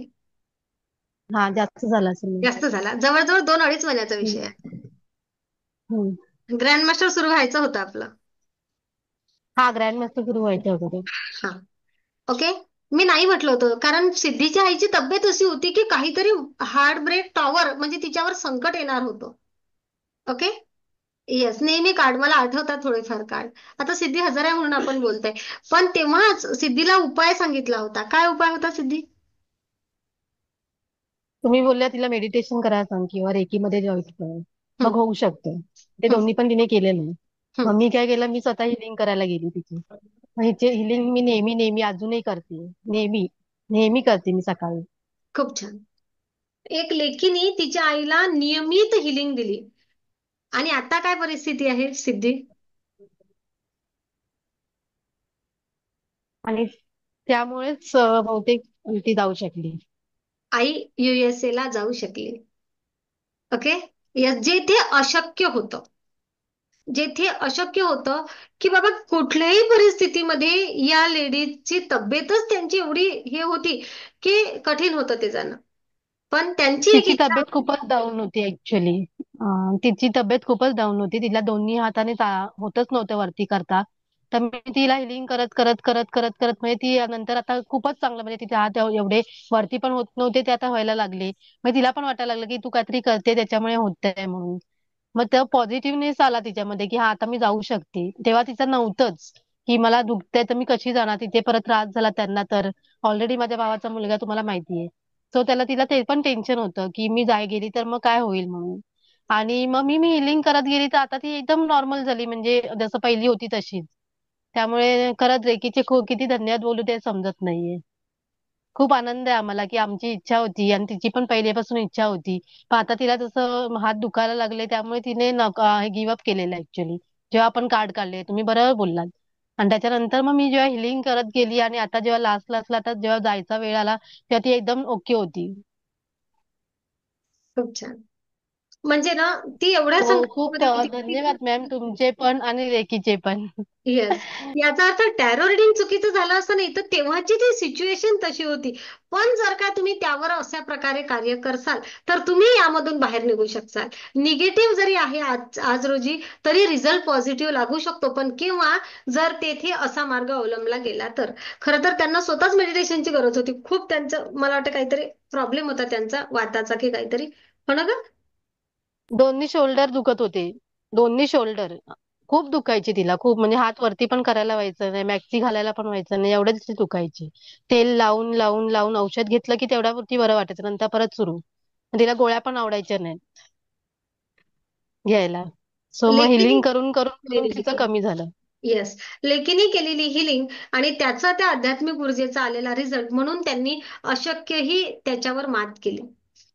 हा, जास्त झाला असेल मॅम. जास्त झाला. जवळजवळ 2-2.5 महिन्याचा विषय आहे. हम्म. ग्रँड मास्टर सुरू व्हायचं होतं आपलं. हा, ग्रँड मास्टर सुरू व्हायचं होतं ते. हा, ओके. मी नाही म्हटलं होतं कारण सिद्धीच्या आईची तब्येत अशी होती की काहीतरी हार्ट ब्रेक टॉवर म्हणजे तिच्यावर संकट येणार होतं. ओके, येस, नेहमी कार्ड मला आठवतात थोडेफार कार्ड. आता सिद्धी हजर आहे म्हणून आपण बोलतोय, पण तेव्हाच सिद्धीला उपाय सांगितला होता. काय उपाय होता सिद्धी? तुम्ही बोलल्या तिला मेडिटेशन करायला सांग किंवा रेकी मध्ये जॉईन कर, मग हम्म, होऊ शकतं. ते हम्म, दोन्ही पण तिने केलेलं. हम्म. मग मी काय केलं, मी स्वतः हिलिंग करायला गेली तिची. मग हिचे हिलिंग मी नेहमी नेहमी अजूनही करते. नेहमी नेहमी करते मी सकाळी. खूप छान. एक लेकीने तिच्या आईला नियमित हिलिंग दिली आणि आता काय परिस्थिती आहे सिद्धी? आणि त्यामुळेच बहुतेक ती जाऊ शकली. आई USA ला जाऊ शकली. Okay, yes. जेथे अशक्य होतं की बाबा कुठल्याही परिस्थितीमध्ये या लेडीजची तब्येतच त्यांची एवढी हे होती की कठीण होतं ते जाणं, पण त्यांची एक तिची इच्छा. तब्येत खूपच डाऊन होती ऍक्च्युली. तिची तब्येत खूपच डाऊन होती. तिला दोन्ही हाताने होतच नव्हतं वरती करता. तर मी तिला हिलिंग करत करत करत करत करत म्हणजे ती नंतर आता खूपच चांगलं, म्हणजे तिचे हात एवढे वरती पण होत नव्हते, ते आता व्हायला लागले. मग तिला पण वाटायला लागलं की तू काहीतरी करते त्याच्यामुळे होतंय म्हणून. मग तेव्हा पॉझिटिव्हनेस आला तिच्यामध्ये की हा आता मी जाऊ शकते. तेव्हा तिचं नव्हतंच की मला दुखतंय तर मी कशी जाणार तिथे, परत त्रास झाला त्यांना तर. ऑलरेडी माझ्या भावाचा मुलगा तुम्हाला माहितीये. सो तिला ते पण टेन्शन होतं की मी गेली तर मग काय होईल म्हणून. आणि मग मी हिलिंग करत गेली तर आता ती एकदम नॉर्मल झाली, म्हणजे जसं पहिली होती तशीच. त्यामुळे खरंच रेकीचे किती धन्यवाद बोलू ते समजत नाहीये. खूप आनंद आहे आम्हाला की आमची इच्छा होती आणि तिची पण पहिल्यापासून इच्छा होती. पण आता तिला जसं हात दुखायला लागले त्यामुळे तिने गिव्ह अप केलेलं ऍक्च्युली. जेव्हा आपण कार्ड काढले, तुम्ही बरोबर बोललात. आणि त्याच्यानंतर मग मी जेव्हा हिलिंग करत गेली आणि आता जेव्हा लास्टला आता जेव्हा जायचा वेळ आला तेव्हा ती एकदम ओके होती. खूप छान. म्हणजे ना ती एवढ्या हो, खूप संकटामध्ये होती की ती धन्यवाद मॅम तुमचे पण आणि लेकीचे पण. येस. याचा अर्थ टॅरो रिडिंग चुकीचं झालं असं नाही, तर तेव्हाची ती सिच्युएशन तशी होती. पण जर का तुम्ही त्यावर अशा प्रकारे कार्य करसाल तर तुम्ही यामधून बाहेर निघू शकसाल. निगेटिव्ह जरी आहे आज रोजी तरी रिझल्ट पॉझिटिव्ह लागू शकतो, पण किंवा जर तेथे असा मार्ग अवलंबला गेला तर. खरं तर त्यांना स्वतःच मेडिटेशनची गरज होती. खूप त्यांचं मला वाटतं काहीतरी प्रॉब्लेम होता त्यांचा वाताचा की काहीतरी, हो ना ग? दोन्ही शोल्डर दुखत होते. दोन्ही शोल्डर खूप दुखायची तिला खूप म्हणजे हात वरती पण करायला व्हायचं नाही मॅक्सी घालायला पण व्हायचं नाही एवढं तिची दुखायची. तेल लावून लावून लावून औषध घेतलं की तेवढ्यावरती बरं वाटायचं नंतर परत सुरू. तिला गोळ्या पण आवडायच्या नाही घ्यायला. सो मग लेखीने हिलिंग करून करून करून केलेली तिचं कमी झालं. येस, लेकीने केलेली हिलिंग आणि त्याचा त्या आध्यात्मिक ऊर्जेचा आलेला रिझल्ट म्हणून त्यांनी अशक्यही त्याच्यावर मात केली.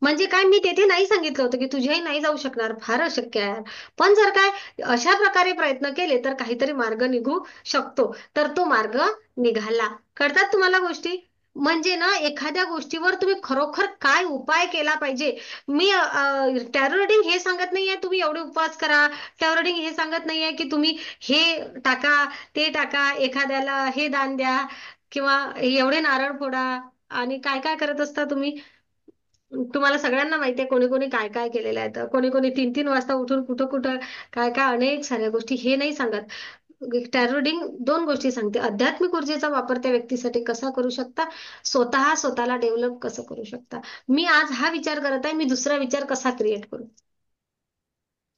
म्हणजे काय, मी तेथे नाही सांगितलं होतं की तुझ्याही नाही जाऊ शकणार, फार अशक्य आहे. पण जर काय अशा प्रकारे प्रयत्न केले तर काहीतरी मार्ग निघू शकतो, तर तो मार्ग निघाला. कळतात तुम्हाला गोष्टी? म्हणजे ना एखाद्या गोष्टीवर तुम्ही खरोखर काय उपाय केला पाहिजे. मी टॅरो रिडिंग हे सांगत नाहीये तुम्ही एवढे उपवास करा. टॅरो रिडिंग हे सांगत नाहीये की तुम्ही हे टाका, ते टाका, एखाद्याला हे दान द्या किंवा एवढे नारळ फोडा आणि काय काय करत असता तुम्ही. तुम्हाला सगळ्यांना माहितीये कोणी कोणी काय काय केलेलं आहे. तर कोणी कोणी 3-3 वाजता उठून कुठं कुठं काय काय अनेक साऱ्या गोष्टी, हे नाही सांगत. टॅरो रिडिंग 2 गोष्टी सांगते. आध्यात्मिक ऊर्जेचा वापर त्या व्यक्तीसाठी कसा करू शकता, स्वतःला डेव्हलप कसं करू शकता. मी आज हा विचार करत आहे, मी दुसरा विचार कसा क्रिएट करू.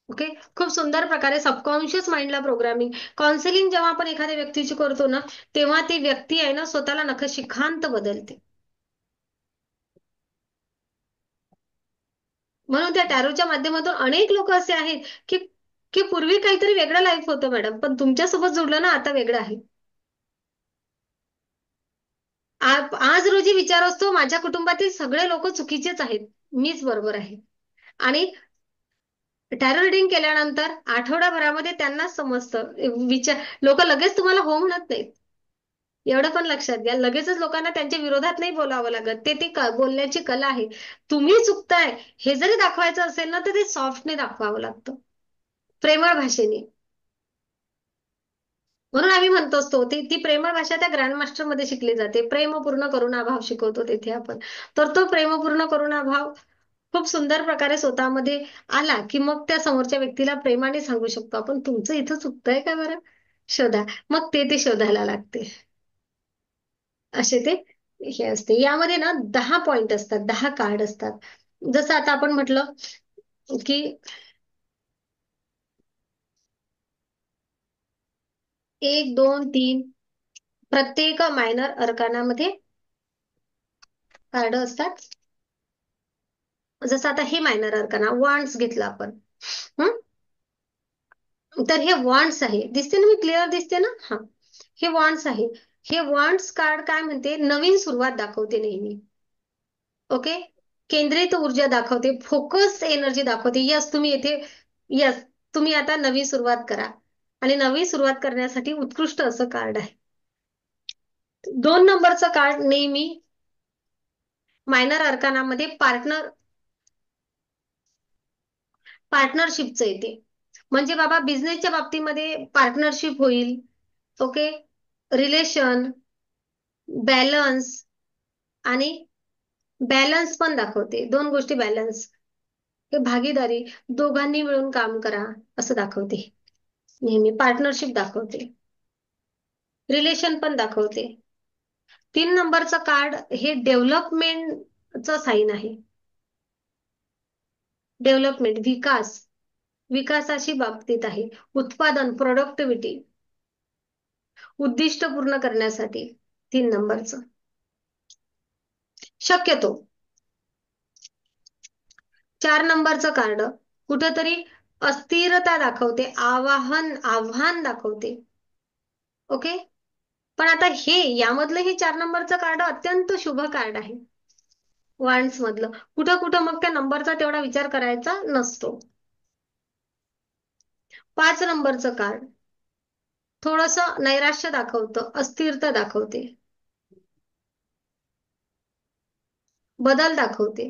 ओके. खूप सुंदर प्रकारे सबकॉन्शियस माइंडला प्रोग्रामिंग. काउन्सिलिंग जेव्हा आपण एखाद्या व्यक्तीची करतो ना, तेव्हा ती व्यक्ती आहे ना स्वतःला नखशिखांत बदलते. म्हणून त्या टॅरोच्या माध्यमातून अनेक लोक असे आहेत की की पूर्वी काहीतरी वेगळं लाईफ होतं मॅडम, पण तुमच्यासोबत जोडलं ना आता वेगळं आहे. आज रोजी विचार असतो माझ्या कुटुंबातील सगळे लोक चुकीचेच आहेत, मीच बरोबर आहे. आणि टॅरो रिडिंग केल्यानंतर आठवड्याभरामध्ये त्यांनाच समजतं. लोक लगेच तुम्हाला हो म्हणत नाहीत. एवढं पण लक्षात घ्या, लगेचच लोकांना त्यांच्या विरोधात नाही बोलावं लागत. ते बोलण्याची कला आहे. तुम्ही चुकताय हे जरी दाखवायचं असेल ना, तर ते सॉफ्टने दाखवावं लागतं, प्रेमळ भाषेने. म्हणून आम्ही म्हणतो असतो ती प्रेमळ भाषा त्या ग्रँडमास्टर मध्ये शिकली जाते. प्रेमपूर्ण करुणाभाव शिकवतो तेथे आपण. तर तो प्रेमपूर्ण करुणाभाव खूप सुंदर प्रकारे स्वतःमध्ये आला की मग त्या समोरच्या व्यक्तीला प्रेमाने सांगू शकतो आपण, तुमचं इथं चुकतंय का बरं, शोधा. मग ते शोधायला लागते. असे ते हे असते. यामध्ये ना 10 पॉइंट असतात, 10 कार्ड असतात. जसं आता आपण म्हटलं की 1, 2, 3 प्रत्येक मायनर अर्कानामध्ये कार्ड असतात. जसं आता हे मायनर अर्काना वॉन्ड्स घेतलं आपण. हं? तर हे वॉन्ड्स आहे, दिसते ना, मी क्लिअर दिसते ना. हा, हे वॉन्ड्स आहे. हे वॉन्ड्स कार्ड काय म्हणते, नवीन सुरुवात दाखवते नेहमी. ओके. केंद्रित ऊर्जा दाखवते, फोकस एनर्जी दाखवते. यस तुम्ही येथे, यस तुम्ही आता नवी सुरुवात करा. आणि नवी सुरुवात करण्यासाठी उत्कृष्ट असं कार्ड आहे. 2 नंबरचं कार्ड नेहमी मायनर अर्कानामध्ये पार्टनरशिपचं येते. म्हणजे बाबा बिझनेसच्या बाबतीमध्ये पार्टनरशिप होईल. ओके. रिलेशन, बॅलन्स आणि बॅलन्स पण दाखवते. 2 गोष्टी बॅलन्स, भागीदारी, दोघांनी मिळून काम करा असं दाखवते. नेहमी पार्टनरशिप दाखवते, रिलेशन पण दाखवते. 3 नंबरचं कार्ड हे डेव्हलपमेंटचं साईन आहे. डेव्हलपमेंट, विकासाशी बाबतीत आहे. उत्पादन, प्रोडक्टिव्हिटी, उद्दिष्ट पूर्ण करण्यासाठी 3 नंबरचं शक्यतो. 4 नंबरचं कार्ड कुठंतरी अस्थिरता दाखवते, आव्हान दाखवते. ओके. पण आता यामधलं हे 4 नंबरचं कार्ड अत्यंत शुभ कार्ड आहे. वॉन्ड्स मधलं कुठं कुठं मग त्या नंबरचा तेवढा विचार करायचा नसतो. 5 नंबरचं कार्ड थोडंसं नैराश्य दाखवतं, अस्थिरता दाखवते, बदल दाखवते.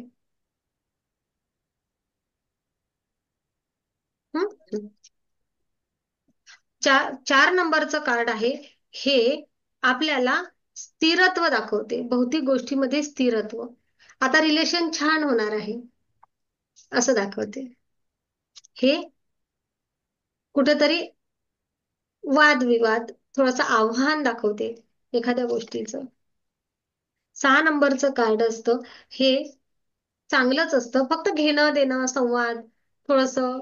चार नंबरचं कार्ड आहे हे आपल्याला स्थिरत्व दाखवते, भौतिक गोष्टीमध्ये स्थिरत्व. आता रिलेशन छान होणार आहे असं दाखवते. हे कुठेतरी वादविवाद, थोडंसं आव्हान दाखवते एखाद्या गोष्टीचं. 6 नंबरचं कार्ड असतं हे चांगलंच असतं, फक्त घेणं देणं, संवाद, थोडंसं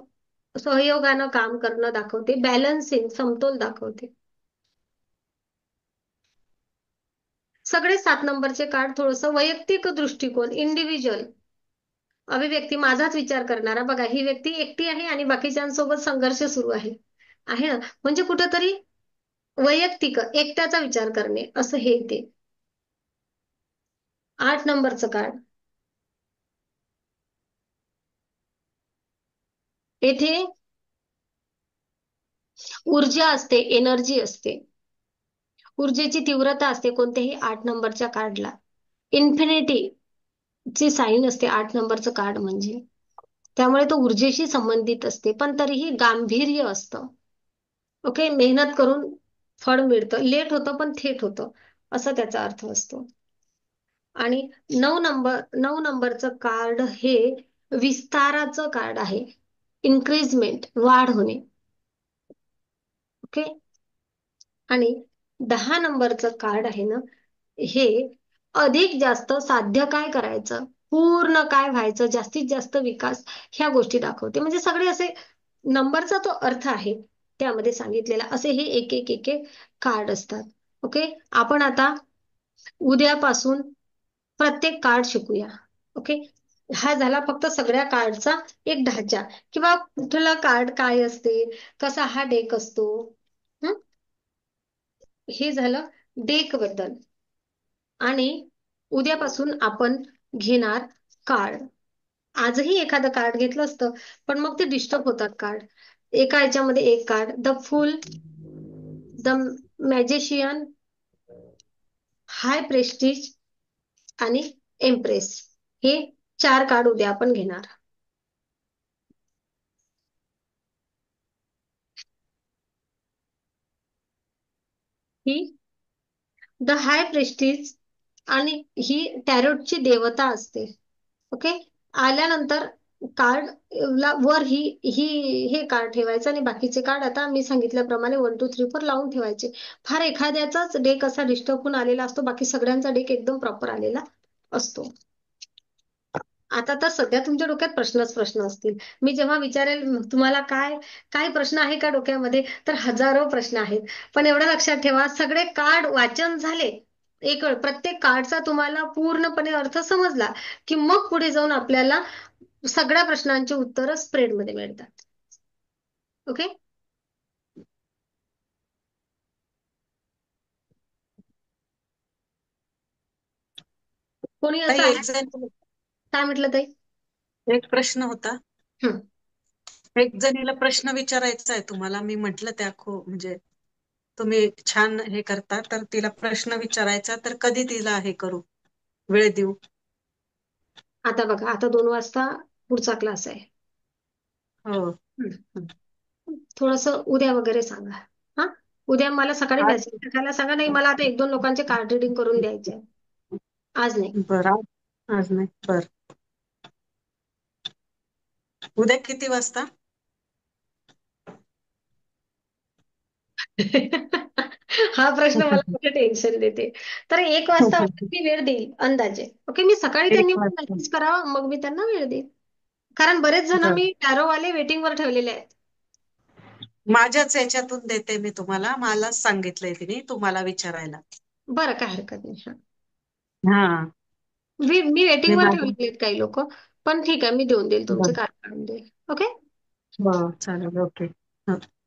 सहयोगानं काम करणं दाखवते, बॅलन्सिंग, समतोल दाखवते. सगळे 7 नंबरचे कार्ड थोडंसं वैयक्तिक दृष्टिकोन, इंडिव्हिज्युअल अभिव्यक्ती, माझाच विचार करणारा. बघा, ही व्यक्ती एकटी आहे आणि बाकीच्यांसोबत संघर्ष सुरू आहे आहे ना, म्हणजे कुठेतरी वैयक्तिक एकट्याचा विचार करणे असं हे ते. 8 नंबरचं कार्ड येथे ऊर्जा असते, एनर्जी असते, ऊर्जेची तीव्रता असते कोणत्याही 8 नंबरच्या कार्डला. इन्फिनिटी ची साईन असते 8 नंबरचं कार्ड म्हणजे. त्यामुळे तो ऊर्जेशी संबंधित असते, पण तरीही गांभीर्य असतं. ओके, मेहनत करून फळ मिळतं, लेट होतं पण थेट होतं असं त्याचा अर्थ असतो. आणि 9 नंबरचं कार्ड हे विस्ताराचं कार्ड आहे, इन्क्रीजमेंट, वाढ होणे. ओके. आणि 10 नंबरचं कार्ड आहे ना, हे अधिक जास्त साध्य काय करायचं, पूर्ण काय व्हायचं, जास्तीत जास्त विकास, ह्या गोष्टी दाखवते. म्हणजे सगळे असे नंबरचा तो अर्थ आहे त्यामध्ये सांगितलेला, असे हे एक एक एक एक कार्ड असतात. ओके, आपण आता उद्यापासून प्रत्येक कार्ड शिकूया. ओके, हा झाला फक्त सगळ्या कार्डचा एक ढाचा, किंवा कुठला कार्ड काय असते, कसा हा डेक असतो. हं? हे झालं डेक बद्दल. आणि उद्यापासून आपण घेणार कार्ड. आजही एखादं कार्ड घेतलं असतं पण मग ते डिस्टर्ब होतात कार्ड. एका याच्यामध्ये एक card, the fool, the magician, high prestige आणि एम्प्रेस, हे 4 कार्ड उद्या आपण घेणार. ही द हाय प्रेस्टिज आणि ही टॅरोटची देवता असते. ओके, आल्यानंतर कार्ड वर ही ही हे कार्ड ठेवायचं आणि बाकीचे कार्ड आता मी सांगितल्याप्रमाणे 1 2 3 4 लावून ठेवायचे. फार एखाद्याचाच डेक असा डिस्टर्ब होऊन आलेला असतो, बाकी सगळ्यांचा डेक एकदम प्रॉपर आलेला असतो. आता तर सध्या तुमच्या डोक्यात प्रश्नच प्रश्न असतील. मी जेव्हा विचारेल तुम्हाला काय काय प्रश्न आहे का डोक्यामध्ये, तर हजारो प्रश्न आहेत. पण एवढं लक्षात ठेवा, सगळे कार्ड वाचन झाले, एक वेळ प्रत्येक कार्डचा तुम्हाला पूर्णपणे अर्थ समजला की मग पुढे जाऊन आपल्याला सगळ्या प्रश्नांची उत्तरं स्प्रेडमध्ये मिळतात. ओके, कोणी ताई असं आहे? एक जण काय म्हटलं ताई? एक प्रश्न होता. हं. एक जणीला प्रश्न विचारायचा आहे तुम्हाला. मी म्हंटल त्या म्हणजे तुम्ही छान हे करता, तर तिला प्रश्न विचारायचा, तर कधी तिला हे करू, वेळ देऊ? आता बघा, आता 2 वाजता पुढचा क्लास आहे. हो, थोडस उद्या वगैरे सांगा. हा, उद्या मला सकाळी आज मेसेज टाकायला सांगा. नाही, मला आता 1 2 लोकांचे कार्ड रिडिंग करून द्यायचे, आज नाही. बरं, आज नाही. बर, उद्या किती वाजता? हा प्रश्न मला कुठे टेन्शन देते. तर 1 वाजता मी वेळ देईल अंदाजे. ओके, मी सकाळी एक त्यांनी वाजता. मेसेज करावा, मग मी त्यांना वेळ देईल. कारण बरेच जण बर, मी टॅरोवाले वेटिंगवर ठेवलेले आहेत. माझ्याच याच्यातून देते मी तुम्हाला. मलाच सांगितलंय तिने तुम्हाला विचारायला. बरं, काय हरकत नाही. हा. हा, मी मी वेटिंगवर माझं. ठेवलेले आहेत काही लोक, पण ठीक आहे, मी देऊन देईल तुमचे बर, कार्ड काढून देईल. ओके. हो चालेल. ओके. हो.